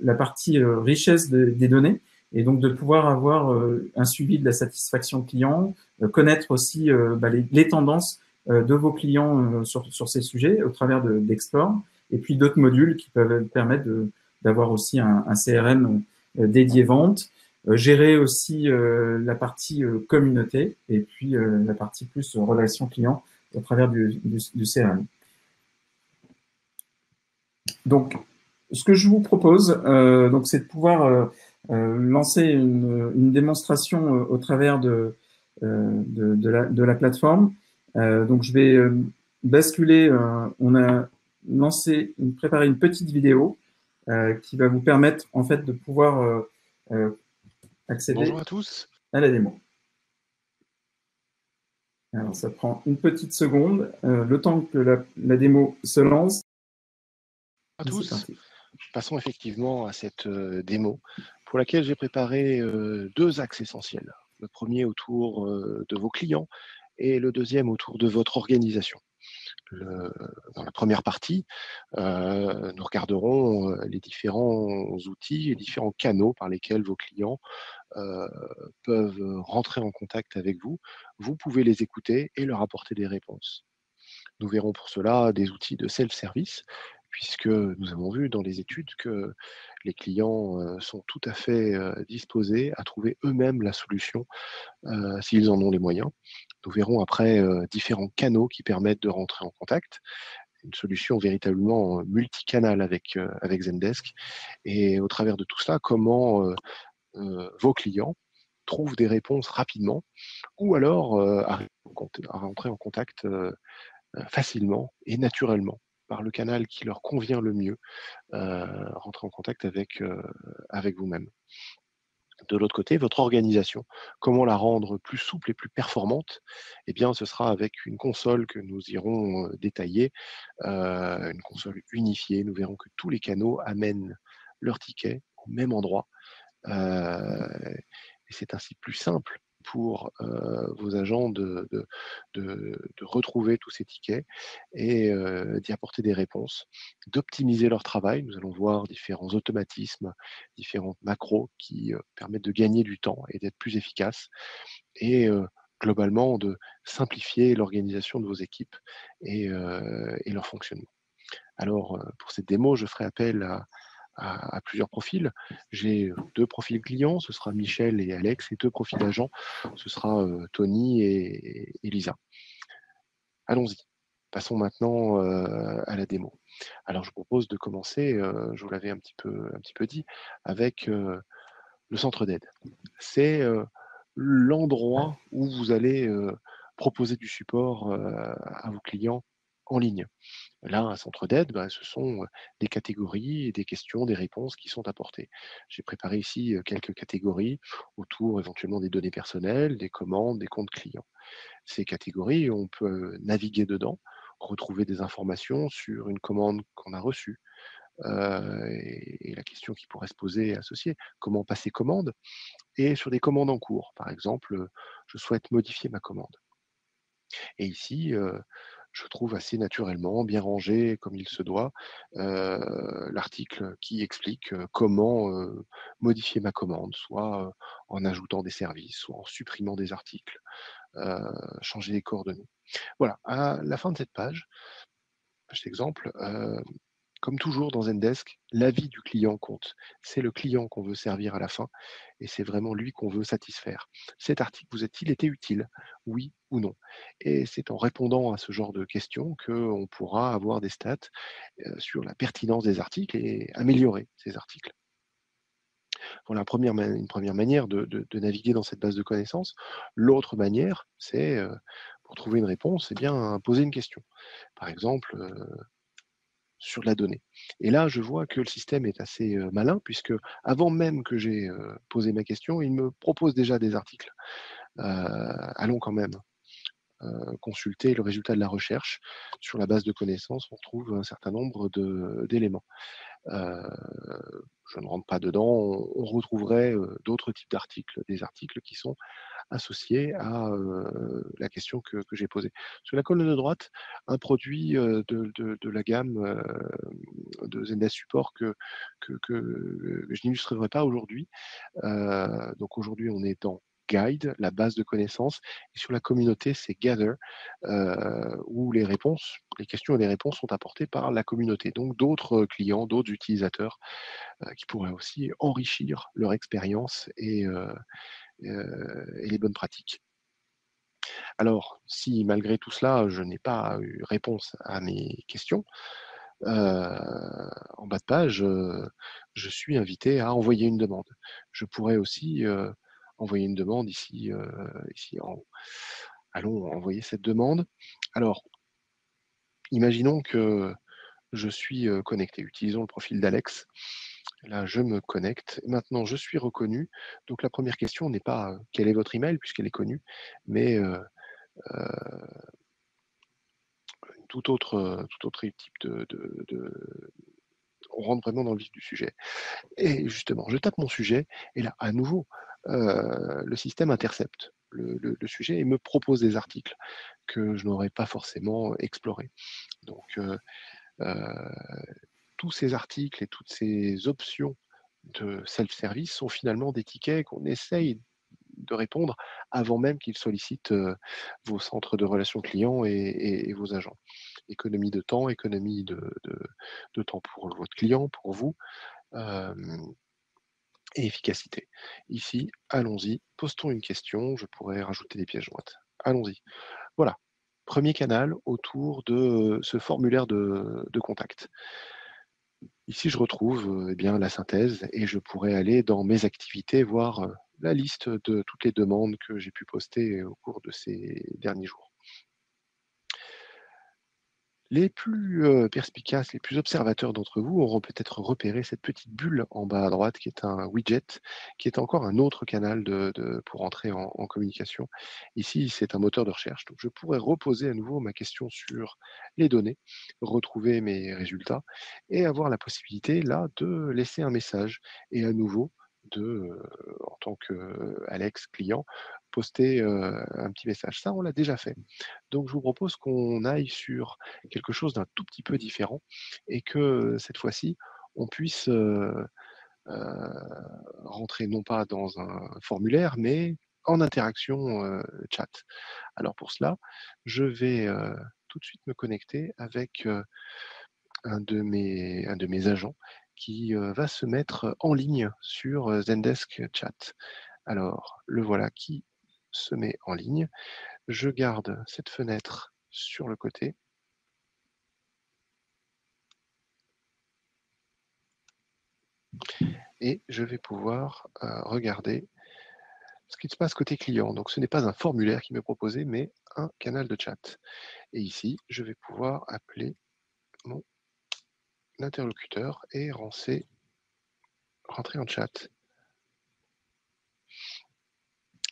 la partie richesse des données, et donc de pouvoir avoir un suivi de la satisfaction client, connaître aussi les tendances de vos clients sur ces sujets au travers d'Explore, et puis d'autres modules qui peuvent permettre d'avoir aussi un CRM dédié vente, gérer aussi la partie communauté, et puis la partie plus relation client au travers du CRM. Donc, ce que je vous propose, donc, c'est de pouvoir lancer une démonstration au travers de la plateforme. Donc, je vais basculer. On a préparé une petite vidéo qui va vous permettre en fait de pouvoir accéder Bonjour à tous. à la démo. Alors, ça prend une petite seconde, le temps que la démo se lance. À tous. Passons effectivement à cette démo pour laquelle j'ai préparé deux axes essentiels. Le premier autour de vos clients et le deuxième autour de votre organisation. Dans la première partie, nous regarderons les différents outils et différents canaux par lesquels vos clients peuvent rentrer en contact avec vous. Vous pouvez les écouter et leur apporter des réponses. Nous verrons pour cela des outils de self-service, puisque nous avons vu dans les études que les clients sont tout à fait disposés à trouver eux-mêmes la solution s'ils en ont les moyens. Nous verrons après différents canaux qui permettent de rentrer en contact, une solution véritablement multicanale avec Zendesk, et au travers de tout cela, comment vos clients trouvent des réponses rapidement, ou alors arrivent à rentrer en contact facilement et naturellement par le canal qui leur convient le mieux, rentrer en contact avec vous-même. De l'autre côté, votre organisation, comment la rendre plus souple et plus performante? Eh bien, ce sera avec une console que nous irons détailler, une console unifiée. Nous verrons que tous les canaux amènent leurs tickets au même endroit. Et c'est ainsi plus simple pour vos agents de retrouver tous ces tickets et d'y apporter des réponses, d'optimiser leur travail. Nous allons voir différents automatismes, différentes macros qui permettent de gagner du temps et d'être plus efficaces, et globalement de simplifier l'organisation de vos équipes et leur fonctionnement. Alors, pour cette démo, je ferai appel à plusieurs profils. J'ai deux profils clients, ce sera Michel et Alex, et deux profils agents, ce sera Tony et Lisa. Allons-y. Passons maintenant à la démo. Alors, je vous propose de commencer, je vous l'avais un petit peu dit, avec le centre d'aide. C'est l'endroit où vous allez proposer du support à vos clients en ligne. Là, un centre d'aide, ce sont des catégories et des questions, des réponses qui sont apportées. J'ai préparé ici quelques catégories autour éventuellement des données personnelles, des commandes, des comptes clients. Ces catégories, on peut naviguer dedans, retrouver des informations sur une commande qu'on a reçue, et la question qui pourrait se poser associée, comment passer commande, et sur des commandes en cours. Par exemple, je souhaite modifier ma commande. Et ici, je trouve assez naturellement, bien rangé comme il se doit, l'article qui explique, comment, modifier ma commande, soit, en ajoutant des services, soit en supprimant des articles, changer les coordonnées. Voilà, à la fin de cette page d'exemple, comme toujours dans Zendesk, l'avis du client compte. C'est le client qu'on veut servir à la fin et c'est vraiment lui qu'on veut satisfaire. Cet article vous a-t-il été utile? Oui ou non? Et c'est en répondant à ce genre de questions qu'on pourra avoir des stats sur la pertinence des articles et améliorer ces articles. Voilà une première manière de naviguer dans cette base de connaissances. L'autre manière, c'est pour trouver une réponse, eh bien, poser une question. Par exemple, sur la donnée. Et là, je vois que le système est assez malin, puisque avant même que j'ai posé ma question, il me propose déjà des articles. Allons quand même consulter le résultat de la recherche. Sur la base de connaissances, on retrouve un certain nombre d'éléments. Euh, je ne rentre pas dedans, on retrouverait d'autres types d'articles, des articles qui sont associés à la question que j'ai posée. Sur la colonne de droite, un produit de la gamme de Zendesk Support que je n'illustrerai pas aujourd'hui. Donc aujourd'hui, on est dans Guide, la base de connaissances, et sur la communauté, c'est Gather, où les questions et les réponses sont apportées par la communauté, donc d'autres clients, d'autres utilisateurs qui pourraient aussi enrichir leur expérience et les bonnes pratiques. Alors, si malgré tout cela, je n'ai pas eu réponse à mes questions, en bas de page, je suis invité à envoyer une demande. Je pourrais aussi envoyer une demande ici en haut. Allons envoyer cette demande. Alors, imaginons que je suis connecté. Utilisons le profil d'Alex. Là, je me connecte. Maintenant, je suis reconnu. Donc, la première question n'est pas quel est votre email, puisqu'elle est connue, mais tout autre type on rentre vraiment dans le vif du sujet. Et justement, je tape mon sujet, et là, à nouveau, le système intercepte le sujet et me propose des articles que je n'aurais pas forcément explorés. Donc, tous ces articles et toutes ces options de self-service sont finalement des tickets qu'on essaye de répondre avant même qu'ils sollicitent vos centres de relations clients et vos agents. Économie de temps, économie de temps pour votre client, pour vous, et efficacité. Ici, allons-y, postons une question, je pourrais rajouter des pièces jointes. Allons-y. Voilà, premier canal autour de ce formulaire de contact. Ici, je retrouve eh bien, la synthèse et je pourrais aller dans mes activités, voir la liste de toutes les demandes que j'ai pu poster au cours de ces derniers jours. Les plus perspicaces, les plus observateurs d'entre vous auront peut-être repéré cette petite bulle en bas à droite qui est un widget, qui est encore un autre canal pour entrer en communication. Ici, c'est un moteur de recherche. Donc, je pourrais reposer à nouveau ma question sur les données, retrouver mes résultats et avoir la possibilité là de laisser un message et à nouveau en tant que Alex client, poster un petit message. Ça, on l'a déjà fait. Donc, je vous propose qu'on aille sur quelque chose d'un tout petit peu différent et que cette fois-ci, on puisse rentrer non pas dans un formulaire, mais en interaction chat. Alors pour cela, je vais tout de suite me connecter avec un de mes agents qui va se mettre en ligne sur Zendesk Chat. Alors, le voilà qui se met en ligne. Je garde cette fenêtre sur le côté. Et je vais pouvoir regarder ce qui se passe côté client. Donc ce n'est pas un formulaire qui m'est proposé, mais un canal de chat. Et ici, je vais pouvoir appeler mon interlocuteur et rentrer en chat.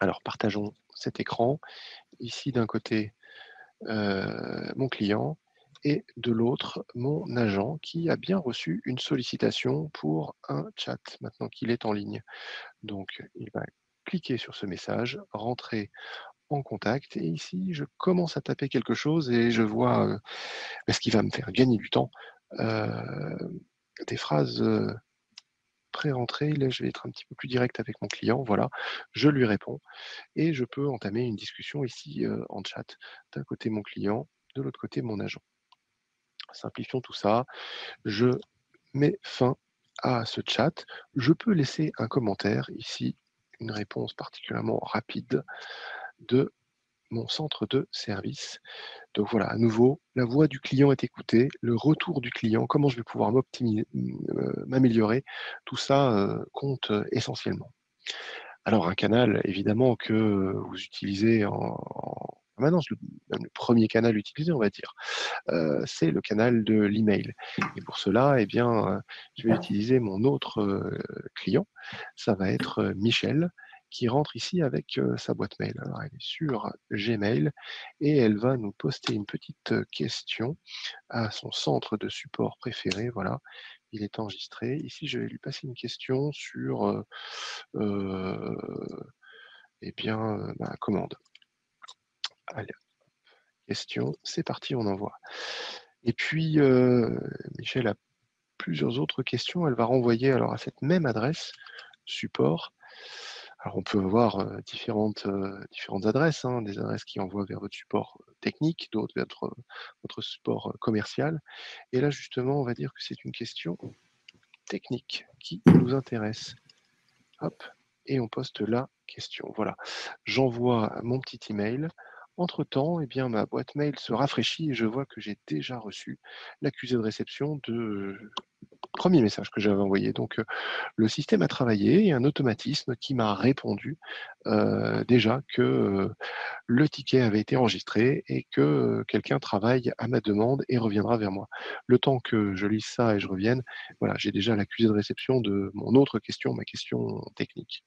Alors partageons cet écran. Ici d'un côté, mon client, et de l'autre, mon agent qui a bien reçu une sollicitation pour un chat maintenant qu'il est en ligne. Donc, il va cliquer sur ce message, rentrer en contact et ici, je commence à taper quelque chose et je vois ce qui va me faire gagner du temps, des phrases pré-rentrées. Là, je vais être un petit peu plus direct avec mon client. Voilà, je lui réponds et je peux entamer une discussion ici en chat. D'un côté, mon client, de l'autre côté, mon agent. Simplifions tout ça. Je mets fin à ce chat. Je peux laisser un commentaire ici, une réponse particulièrement rapide de mon centre de service. Donc voilà, à nouveau, la voix du client est écoutée, le retour du client, comment je vais pouvoir m'améliorer, tout ça compte essentiellement. Alors un canal, évidemment, que vous utilisez en permanence, même le premier canal utilisé, on va dire, c'est le canal de l'email. Et pour cela, eh bien, je vais utiliser mon autre client, ça va être Michel, qui rentre ici avec sa boîte mail. Alors, elle est sur Gmail et elle va nous poster une petite question à son centre de support préféré. Voilà, il est enregistré. Ici, je vais lui passer une question sur eh bien, ma commande. Allez, question, c'est parti, on envoie. Et puis, Michel a plusieurs autres questions. Elle va renvoyer alors à cette même adresse, support. Alors, on peut avoir différentes adresses, hein, des adresses qui envoient vers votre support technique, d'autres vers votre support commercial. Et là, justement, on va dire que c'est une question technique qui nous intéresse. Hop, et on poste la question. Voilà, j'envoie mon petit email. Entre-temps, eh bien, ma boîte mail se rafraîchit et je vois que j'ai déjà reçu l'accusé de réception de premier message que j'avais envoyé. Donc, le système a travaillé et un automatisme qui m'a répondu déjà que le ticket avait été enregistré et que quelqu'un travaille à ma demande et reviendra vers moi. Le temps que je lise ça et je revienne, voilà, j'ai déjà l'accusé de réception de mon autre question, ma question technique.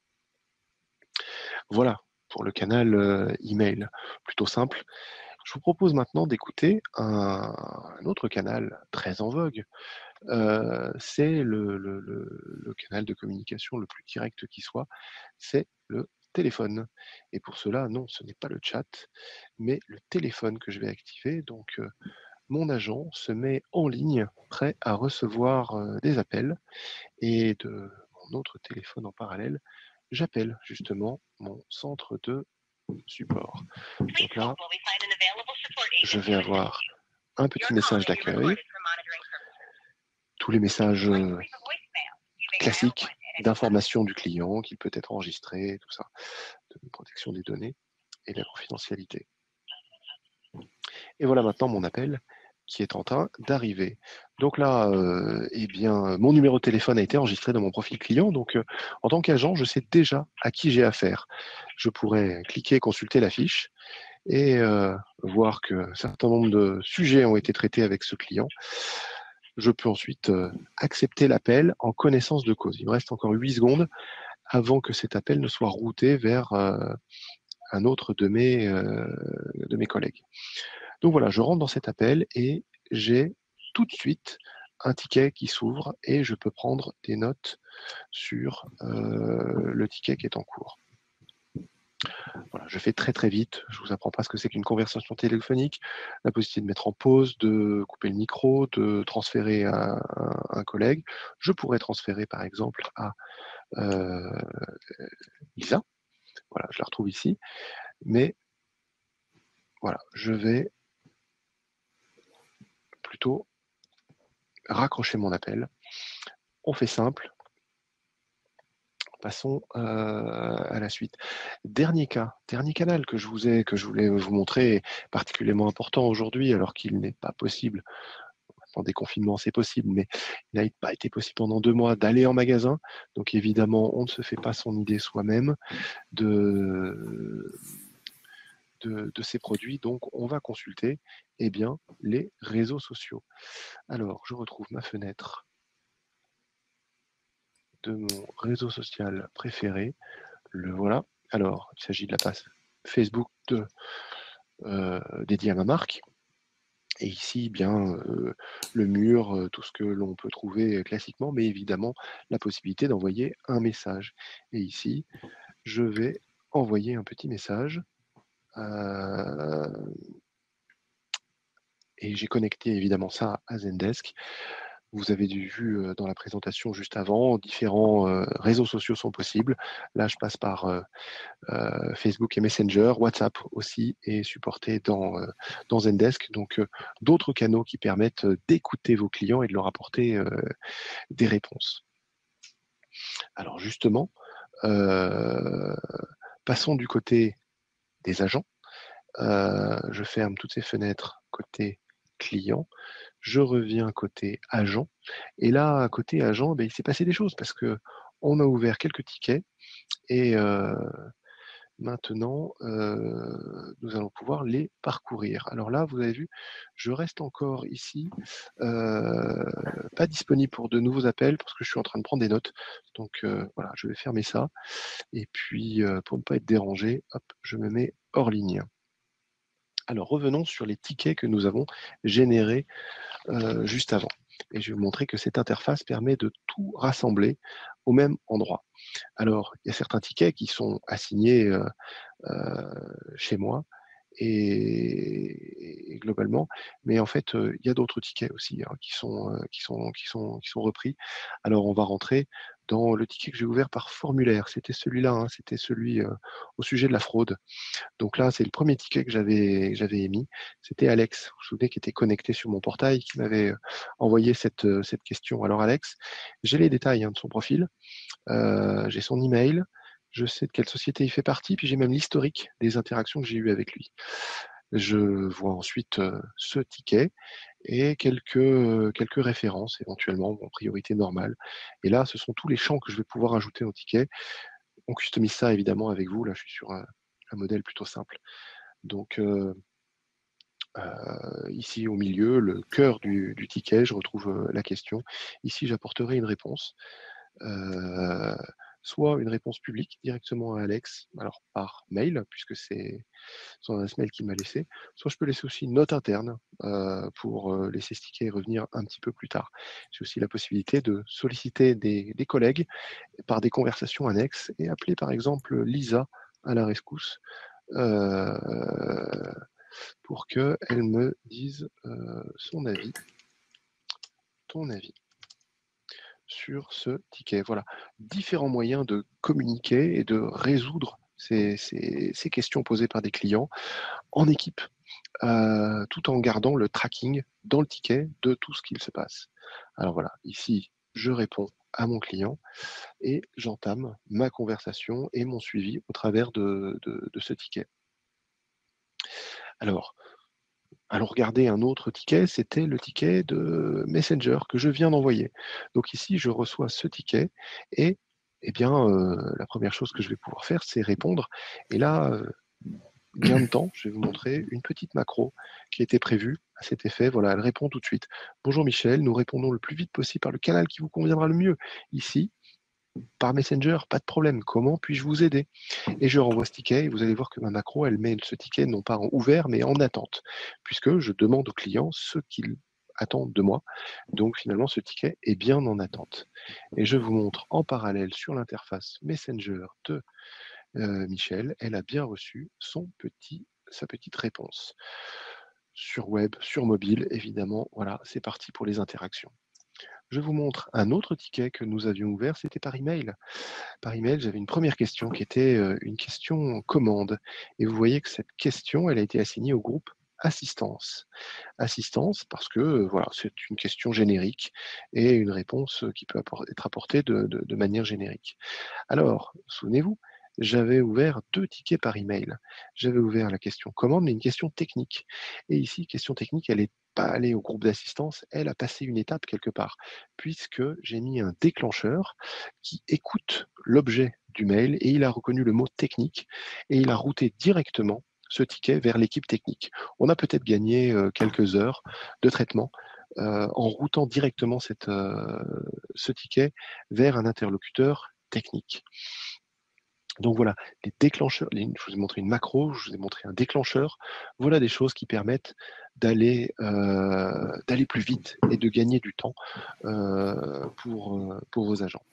Voilà pour le canal email, plutôt simple. Je vous propose maintenant d'écouter un autre canal très en vogue. C'est le canal de communication le plus direct qui soit, c'est le téléphone. Et pour cela, non, ce n'est pas le chat, mais le téléphone que je vais activer. Donc, mon agent se met en ligne, prêt à recevoir des appels. Et de mon autre téléphone en parallèle, j'appelle justement mon centre de support. Donc là, je vais avoir un petit message d'accueil, tous les messages classiques d'information du client qui peut être enregistré, tout ça, de protection des données et de la confidentialité. Et voilà maintenant mon appel qui est en train d'arriver. Donc là, eh bien, mon numéro de téléphone a été enregistré dans mon profil client. Donc, en tant qu'agent, je sais déjà à qui j'ai affaire. Je pourrais cliquer, consulter la fiche et voir qu'un certain nombre de sujets ont été traités avec ce client. Je peux ensuite accepter l'appel en connaissance de cause. Il me reste encore 8 secondes avant que cet appel ne soit routé vers un autre de mes collègues. Donc voilà, je rentre dans cet appel et j'ai tout de suite un ticket qui s'ouvre et je peux prendre des notes sur le ticket qui est en cours. Voilà, je fais très très vite, je ne vous apprends pas ce que c'est qu'une conversation téléphonique, la possibilité de mettre en pause, de couper le micro, de transférer à un collègue. Je pourrais transférer par exemple à Lisa, voilà, je la retrouve ici, mais voilà, je vais plutôt raccrocher mon appel. On fait simple. Passons à la suite. Dernier canal que je voulais vous montrer, particulièrement important aujourd'hui, alors qu'il n'est pas possible, en déconfinement c'est possible, mais il n'a pas été possible pendant 2 mois d'aller en magasin. Donc évidemment, on ne se fait pas son idée soi-même de ces produits. Donc on va consulter eh bien, les réseaux sociaux. Alors, je retrouve ma fenêtre de mon réseau social préféré. Le voilà. Alors, il s'agit de la page Facebook dédiée à ma marque. Et ici, bien, le mur, tout ce que l'on peut trouver classiquement, mais évidemment la possibilité d'envoyer un message. Et ici, je vais envoyer un petit message. Et j'ai connecté évidemment ça à Zendesk. Vous avez vu dans la présentation juste avant, différents réseaux sociaux sont possibles. Là, je passe par Facebook et Messenger, WhatsApp aussi est supporté dans Zendesk. Donc, d'autres canaux qui permettent d'écouter vos clients et de leur apporter des réponses. Alors justement, passons du côté des agents. Je ferme toutes ces fenêtres côté client. Je reviens côté agent. Et là, côté agent, ben, il s'est passé des choses parce que on a ouvert quelques tickets et maintenant, nous allons pouvoir les parcourir. Alors là, vous avez vu, je reste encore ici, pas disponible pour de nouveaux appels parce que je suis en train de prendre des notes. Donc voilà, je vais fermer ça. Et puis, pour ne pas être dérangé, hop, je me mets hors ligne. Alors revenons sur les tickets que nous avons générés juste avant. Et je vais vous montrer que cette interface permet de tout rassembler au même endroit. Alors, il y a certains tickets qui sont assignés chez moi et globalement, mais en fait, il y a d'autres tickets aussi hein, qui sont repris. Alors, on va rentrer dans le ticket que j'ai ouvert par formulaire. C'était celui-là, hein, c'était celui au sujet de la fraude. Donc là, c'est le premier ticket que j'avais émis. C'était Alex, vous vous souvenez, qui était connecté sur mon portail, qui m'avait envoyé cette question. Alors Alex, j'ai les détails hein, de son profil, j'ai son email, je sais de quelle société il fait partie, puis j'ai même l'historique des interactions que j'ai eues avec lui. Je vois ensuite ce ticket et quelques références éventuellement en priorité normale. Et là, ce sont tous les champs que je vais pouvoir ajouter au ticket. On customise ça évidemment avec vous. Là, je suis sur un modèle plutôt simple. Donc ici au milieu, le cœur du ticket, je retrouve la question. Ici, j'apporterai une réponse. Soit une réponse publique directement à Alex, alors par mail, puisque c'est son adresse mail qu'il m'a laissé, soit je peux laisser aussi une note interne pour laisser ce ticket et revenir un petit peu plus tard. J'ai aussi la possibilité de solliciter des collègues par des conversations annexes et appeler par exemple Lisa à la rescousse pour qu'elle me dise son avis, ton avis sur ce ticket. Voilà, différents moyens de communiquer et de résoudre ces questions posées par des clients en équipe, tout en gardant le tracking dans le ticket de tout ce qu'il se passe. Alors voilà, ici, je réponds à mon client et j'entame ma conversation et mon suivi au travers de ce ticket. Alors, allons regarder un autre ticket, c'était le ticket de Messenger que je viens d'envoyer. Donc ici, je reçois ce ticket et eh bien, la première chose que je vais pouvoir faire, c'est répondre. Et là, gain de temps, je vais vous montrer une petite macro qui a été prévue à cet effet. Voilà, elle répond tout de suite. Bonjour Michel, nous répondons le plus vite possible par le canal qui vous conviendra le mieux. Ici, par Messenger, pas de problème. Comment puis-je vous aider? Et je renvoie ce ticket et vous allez voir que ma macro, elle met ce ticket non pas en ouvert, mais en attente, puisque je demande au client ce qu'il attend de moi. Donc finalement, ce ticket est bien en attente. Et je vous montre en parallèle sur l'interface Messenger de Michel, elle a bien reçu sa petite réponse. Sur web, sur mobile, évidemment, voilà, c'est parti pour les interactions. Je vous montre un autre ticket que nous avions ouvert, c'était par email. Par email, j'avais une première question qui était une question commande. Et vous voyez que cette question, elle a été assignée au groupe assistance. Assistance parce que voilà, c'est une question générique et une réponse qui peut être apportée de manière générique. Alors, souvenez-vous, j'avais ouvert 2 tickets par email. J'avais ouvert la question commande, mais une question technique. Et ici, question technique, elle n'est pas allée au groupe d'assistance, elle a passé une étape quelque part, puisque j'ai mis un déclencheur qui écoute l'objet du mail et il a reconnu le mot technique et il a routé directement ce ticket vers l'équipe technique. On a peut-être gagné quelques heures de traitement en routant directement ce ticket vers un interlocuteur technique. Donc voilà, les déclencheurs, je vous ai montré une macro, je vous ai montré un déclencheur. Voilà des choses qui permettent d'aller plus vite et de gagner du temps pour vos agents.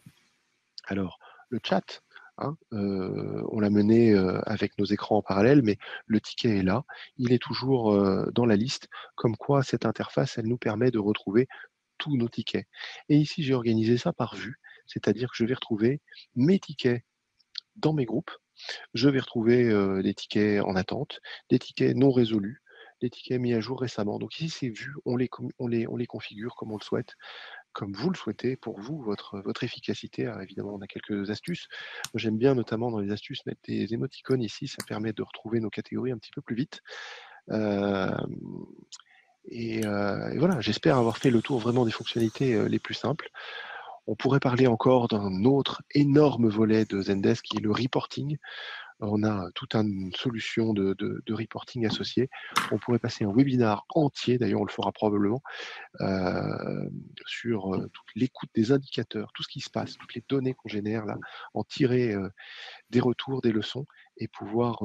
Alors, le chat, hein, on l'a mené avec nos écrans en parallèle, mais le ticket est là, il est toujours dans la liste, comme quoi cette interface, elle nous permet de retrouver tous nos tickets. Et ici, j'ai organisé ça par vue, c'est-à-dire que je vais retrouver mes tickets dans mes groupes, je vais retrouver des tickets en attente, des tickets non résolus, des tickets mis à jour récemment. Donc ici, c'est vu, on les configure comme on le souhaite, comme vous le souhaitez pour vous, votre efficacité. Alors évidemment, on a quelques astuces. J'aime bien notamment dans les astuces mettre des émoticônes ici, ça permet de retrouver nos catégories un petit peu plus vite. Et voilà, j'espère avoir fait le tour vraiment des fonctionnalités les plus simples. On pourrait parler encore d'un autre énorme volet de Zendesk qui est le reporting. On a toute une solution de reporting associée. On pourrait passer un webinar entier, d'ailleurs on le fera probablement, sur toute l'écoute des indicateurs, tout ce qui se passe, toutes les données qu'on génère là, en tirer des retours, des leçons et pouvoir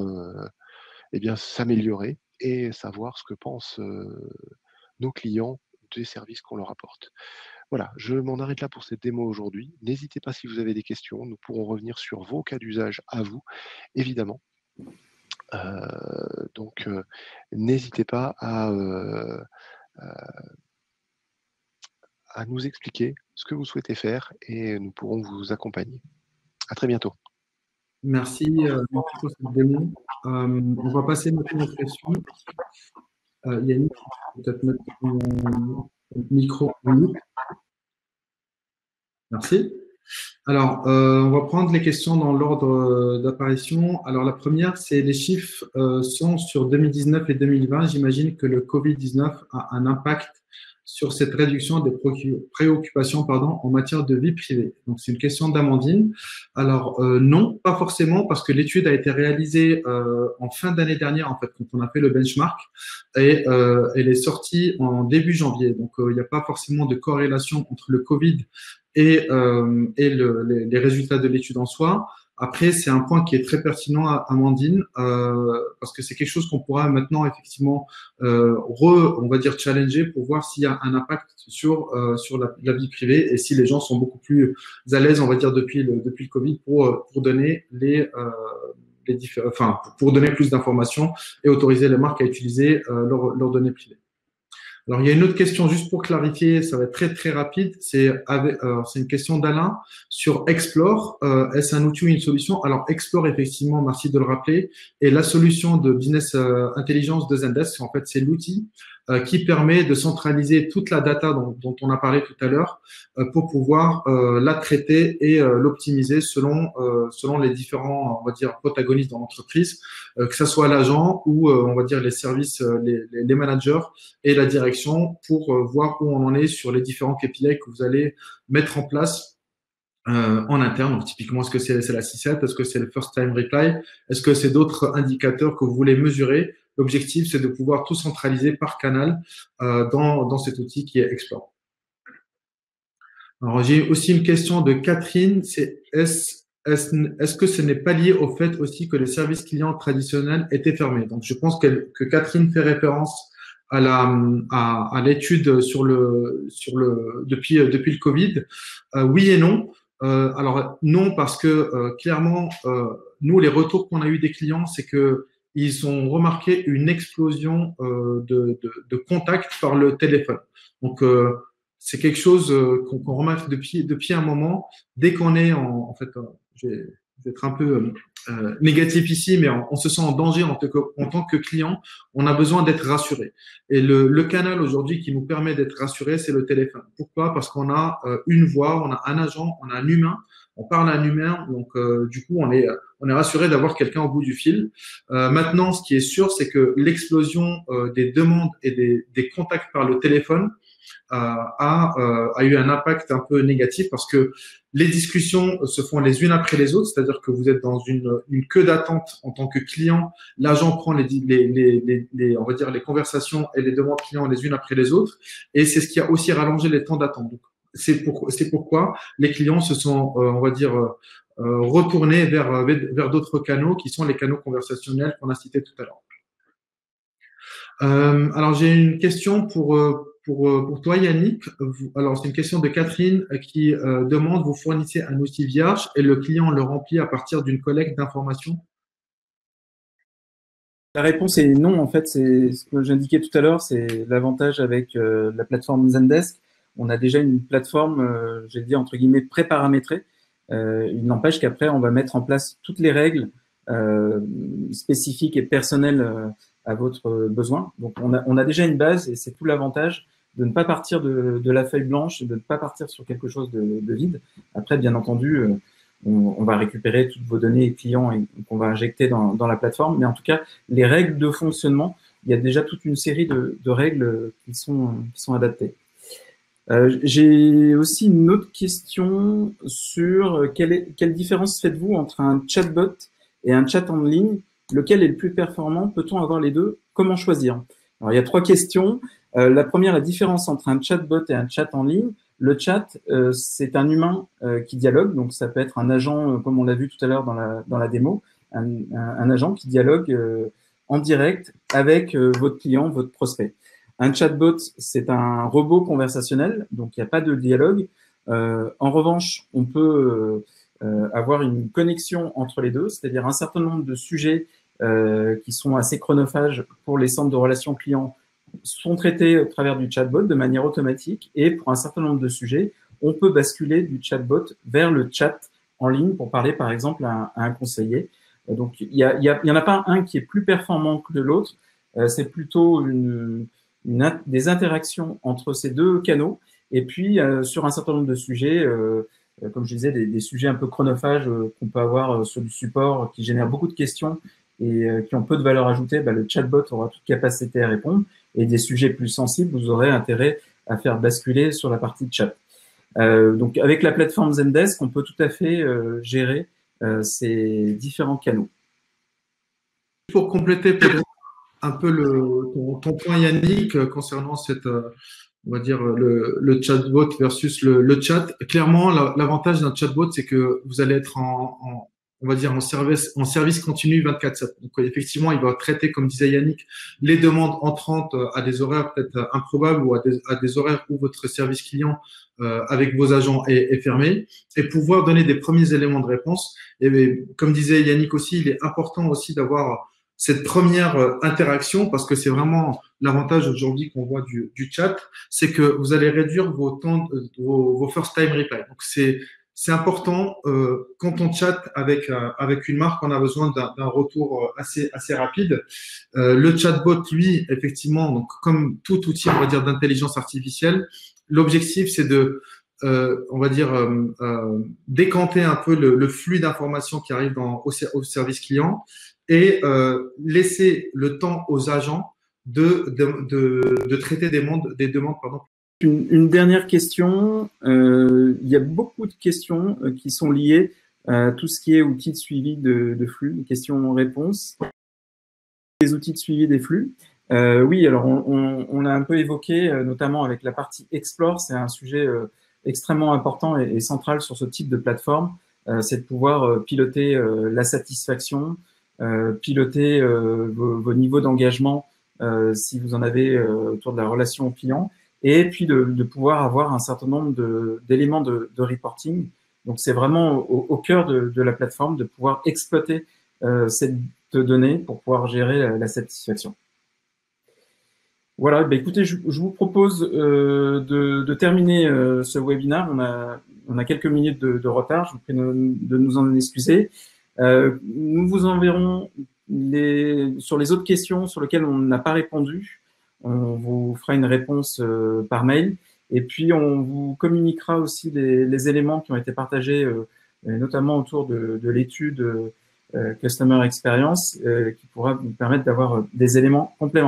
eh bien, s'améliorer et savoir ce que pensent nos clients des services qu'on leur apporte. Voilà, je m'en arrête là pour cette démo aujourd'hui. N'hésitez pas si vous avez des questions, nous pourrons revenir sur vos cas d'usage à vous, évidemment. Donc, n'hésitez pas à nous expliquer ce que vous souhaitez faire et nous pourrons vous accompagner. À très bientôt. Merci pour cette démo. On va passer maintenant aux questions. Yannick, peut-être mettre ton micro en mute. Merci. Alors, on va prendre les questions dans l'ordre d'apparition. Alors, la première, c'est les chiffres sont sur 2019 et 2020. J'imagine que le Covid-19 a un impact sur cette réduction des préoccupations en matière de vie privée. Donc, c'est une question d'Amandine. Alors, non, pas forcément, parce que l'étude a été réalisée en fin d'année dernière, en fait, quand on a fait le benchmark, et elle est sortie en début janvier. Donc, il n'y a pas forcément de corrélation entre le Covid et les résultats de l'étude en soi. Après, c'est un point qui est très pertinent à Amandine, parce que c'est quelque chose qu'on pourra maintenant effectivement on va dire challenger pour voir s'il y a un impact sur la vie privée et si les gens sont beaucoup plus à l'aise, on va dire depuis le Covid pour donner pour donner plus d'informations et autoriser les marques à utiliser leurs données privées. Alors, il y a une autre question, juste pour clarifier, ça va être très, très rapide. C'est une question d'Alain sur Explore. Est-ce un outil ou une solution? Alors, Explore, effectivement, merci de le rappeler, est la solution de business intelligence de Zendesk. En fait, c'est l'outil qui permet de centraliser toute la data dont on a parlé tout à l'heure pour pouvoir la traiter et l'optimiser selon les différents, on va dire, protagonistes dans l'entreprise, que ce soit l'agent ou, on va dire, les services, les managers et la direction pour voir où on en est sur les différents KPI que vous allez mettre en place en interne. Donc, typiquement, est-ce que c'est la C7? Est-ce que c'est le first time reply? Est-ce que c'est d'autres indicateurs que vous voulez mesurer? L'objectif, c'est de pouvoir tout centraliser par canal dans cet outil qui est Explore. Alors, j'ai aussi une question de Catherine. C'est est-ce que ce n'est pas lié au fait aussi que les services clients traditionnels étaient fermés? Donc, je pense que Catherine fait référence à l'étude depuis le Covid. Oui et non. Alors non, parce que clairement, nous, les retours qu'on a eu des clients, c'est que ils ont remarqué une explosion de contacts par le téléphone. Donc c'est quelque chose qu'on remarque depuis un moment. Dès qu'on est en fait, je vais être un peu négatif ici, mais on se sent en danger en tant que client, on a besoin d'être rassuré. Et le canal aujourd'hui qui nous permet d'être rassuré, c'est le téléphone. Pourquoi? Parce qu'on a une voix, on a un agent, on a un humain, on parle à un humain, donc du coup on est rassuré d'avoir quelqu'un au bout du fil. Maintenant, ce qui est sûr, c'est que l'explosion des demandes et des contacts par le téléphone a eu un impact un peu négatif parce que les discussions se font les unes après les autres, c'est-à-dire que vous êtes dans une queue d'attente en tant que client. L'agent prend on va dire les conversations et les demandes clients les unes après les autres, et c'est ce qui a aussi rallongé les temps d'attente. Donc, c'est pourquoi les clients se sont, on va dire, retournés vers d'autres canaux qui sont les canaux conversationnels qu'on a cités tout à l'heure. Alors, j'ai une question pour toi, Yannick. Alors, c'est une question de Catherine qui demande, vous fournissez un outil vierge et le client le remplit à partir d'une collecte d'informations? La réponse est non, en fait, c'est ce que j'indiquais tout à l'heure, c'est l'avantage avec la plateforme Zendesk. On a déjà une plateforme, j'ai dit entre guillemets, pré-paramétrée. Il n'empêche qu'après, on va mettre en place toutes les règles spécifiques et personnelles à votre besoin. Donc, on a déjà une base et c'est tout l'avantage de ne pas partir de la feuille blanche, de ne pas partir sur quelque chose de vide. Après, bien entendu, on va récupérer toutes vos données clients et qu'on va injecter dans la plateforme. Mais en tout cas, les règles de fonctionnement, il y a déjà toute une série de règles qui sont adaptées. J'ai aussi une autre question sur quelle différence faites-vous entre un chatbot et un chat en ligne? Lequel est le plus performant? Peut-on avoir les deux? Comment choisir? Alors, il y a 3 questions. La première, la différence entre un chatbot et un chat en ligne. Le chat, c'est un humain qui dialogue, donc ça peut être un agent, comme on l'a vu tout à l'heure dans la démo, un agent qui dialogue en direct avec votre client, votre prospect. Un chatbot, c'est un robot conversationnel, donc il n'y a pas de dialogue. En revanche, on peut avoir une connexion entre les deux, c'est-à-dire un certain nombre de sujets qui sont assez chronophages pour les centres de relations clients sont traités au travers du chatbot de manière automatique et pour un certain nombre de sujets, on peut basculer du chatbot vers le chat en ligne pour parler par exemple à un conseiller. Donc il y en a pas un qui est plus performant que l'autre, c'est plutôt des interactions entre ces deux canaux et puis sur un certain nombre de sujets, comme je disais, des sujets un peu chronophages qu'on peut avoir sur du support qui génèrent beaucoup de questions et qui ont peu de valeur ajoutée, le chatbot aura toute capacité à répondre. Et des sujets plus sensibles, vous aurez intérêt à faire basculer sur la partie chat. Donc, avec la plateforme Zendesk, on peut tout à fait gérer ces différents canaux. Pour compléter un peu ton point, Yannick, concernant cette, on va dire, le chatbot versus le chat. Clairement, l'avantage d'un chatbot, c'est que vous allez être on va dire, en service continu 24/7. Donc, effectivement, il va traiter, comme disait Yannick, les demandes entrantes à des horaires peut-être improbables ou à des horaires où votre service client avec vos agents est fermé et pouvoir donner des premiers éléments de réponse. Et comme disait Yannick aussi, il est important aussi d'avoir cette première interaction parce que c'est vraiment l'avantage aujourd'hui qu'on voit du chat, c'est que vous allez réduire vos temps, vos first time reply. Donc, c'est important quand on chatte avec une marque, on a besoin d'un retour assez rapide. Le chatbot, lui, effectivement, donc comme tout outil, on va dire d'intelligence artificielle, l'objectif c'est de on va dire décanter un peu le flux d'informations qui arrive au service client et laisser le temps aux agents de traiter des demandes pardon. Une dernière question. Il y a beaucoup de questions qui sont liées à tout ce qui est outils de suivi de flux, questions-réponses. Les outils de suivi des flux. Oui, alors on a un peu évoqué, notamment avec la partie Explore, c'est un sujet extrêmement important et central sur ce type de plateforme, c'est de pouvoir piloter la satisfaction, piloter vos niveaux d'engagement si vous en avez autour de la relation client, et puis de pouvoir avoir un certain nombre d'éléments de reporting. Donc, c'est vraiment au cœur de la plateforme de pouvoir exploiter cette données pour pouvoir gérer la satisfaction. Voilà, écoutez, je vous propose de terminer ce webinaire. On a quelques minutes de retard, je vous prie de nous en excuser. Nous vous enverrons sur les autres questions sur lesquelles on n'a pas répondu. On vous fera une réponse par mail. Et puis, on vous communiquera aussi les éléments qui ont été partagés, notamment autour de l'étude Customer Experience, qui pourra vous permettre d'avoir des éléments complémentaires.